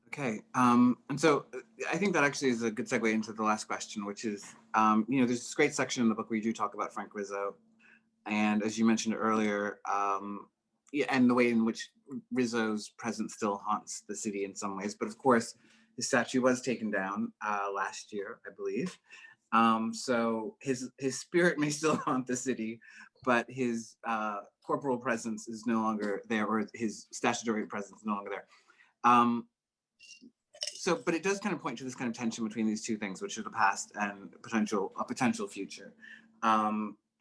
Okay, and so I think that actually is a good segue into the last question, which is, there's this great section in the book where you do talk about Frank Rizzo, and as you mentioned earlier, and the way in which Rizzo's presence still haunts the city in some ways. But of course, his statue was taken down last year, I believe. So his spirit may still haunt the city, but his corporal presence is no longer there, or his statutory presence is no longer there. But it does kind of point to this kind of tension between these two things, which are the past and a potential future.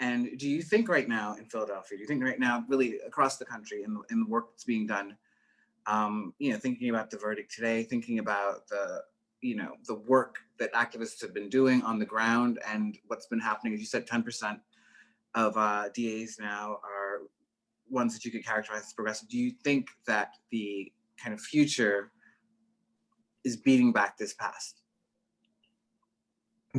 And do you think right now in Philadelphia, do you think right now, really across the country, in the work that's being done, thinking about the verdict today, thinking about the work that activists have been doing on the ground and what's been happening, as you said, 10% of DAs now are ones that you could characterize as progressive. Do you think that the kind of future is beating back this past?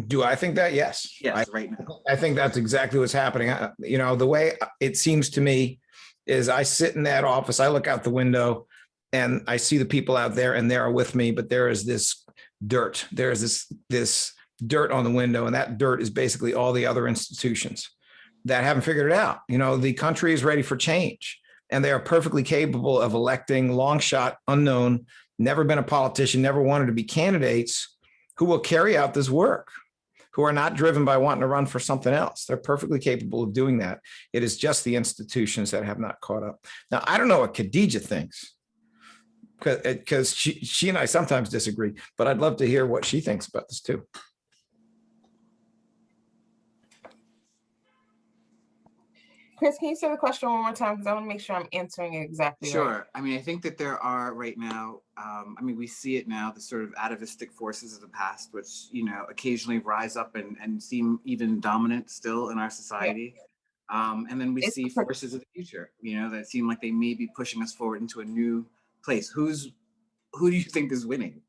Do I think that? Yes. Yes, right now. I think that's exactly what's happening. The way it seems to me is I sit in that office, I look out the window and I see the people out there and they are with me, but there is this dirt. There is this dirt on the window, and that dirt is basically all the other institutions that haven't figured it out. The country is ready for change, and they are perfectly capable of electing long shot, unknown, never been a politician, never wanted to be candidates who will carry out this work, who are not driven by wanting to run for something else. They're perfectly capable of doing that. It is just the institutions that have not caught up. Now, I don't know what Khadijah thinks, because she and I sometimes disagree, but I'd love to hear what she thinks about this too. Chris, can you say the question one more time? Because I want to make sure I'm answering it exactly. Sure. Right. I mean, I think that there are right now, we see it now, the sort of atavistic forces of the past, which, occasionally rise up and seem even dominant still in our society. Yeah. And then we see forces of the future, that seem like they may be pushing us forward into a new place. Who do you think is winning?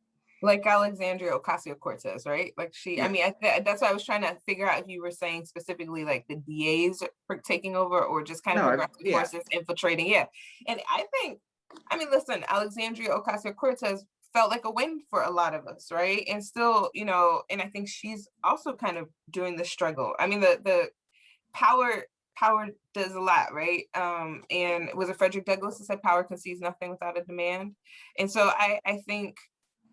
Like Alexandria Ocasio-Cortez, right? Like she, yeah. I mean, that's what I was trying to figure out, if you were saying specifically like the DAs taking over, or just kind of progressive forces infiltrating. Yeah. And I think, listen, Alexandria Ocasio-Cortez felt like a win for a lot of us, right? And still, and I think she's also kind of doing the struggle. I mean, the power does a lot, right? And was it Frederick Douglass that said power concedes nothing without a demand? And so I think,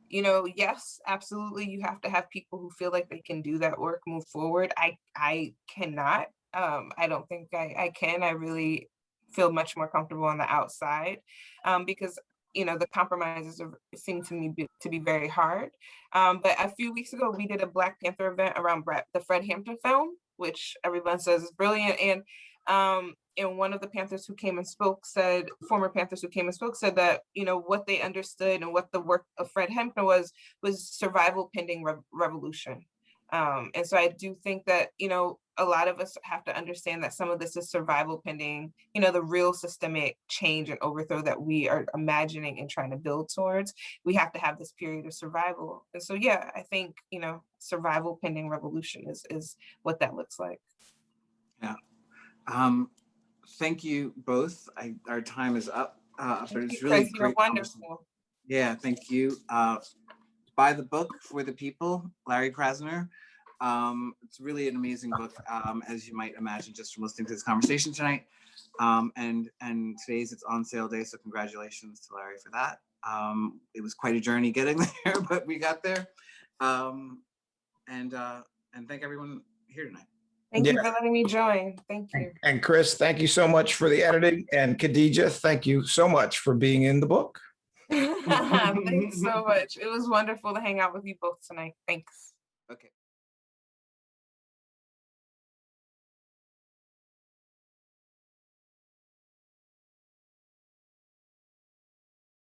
yes, absolutely, you have to have people who feel like they can do that work, move forward. I cannot. I don't think I can. I really feel much more comfortable on the outside, because the compromises seem to me to be very hard. But a few weeks ago, we did a Black Panther event around the Fred Hampton film, which everyone says is brilliant. And one of the Panthers who came and spoke said, former Panthers who came and spoke said that, what they understood and what the work of Fred Hampton was survival pending revolution. And so I do think that, a lot of us have to understand that some of this is survival pending, the real systemic change and overthrow that we are imagining and trying to build towards. We have to have this period of survival. And so, yeah, I think, survival pending revolution is what that looks like. Yeah. Thank you both. Our time is up. But it's really great. Wonderful. Yeah, thank you. Buy the book For the People, Larry Krasner. It's really an amazing book, as you might imagine, just from listening to this conversation tonight. And today's its on sale day, so congratulations to Larry for that. It was quite a journey getting there, but we got there. And thank everyone here tonight. Thank you for letting me join. Thank you. And Chris, thank you so much for the editing. And Khadijah, thank you so much for being in the book. Thanks so much. It was wonderful to hang out with you both tonight. Thanks. Okay.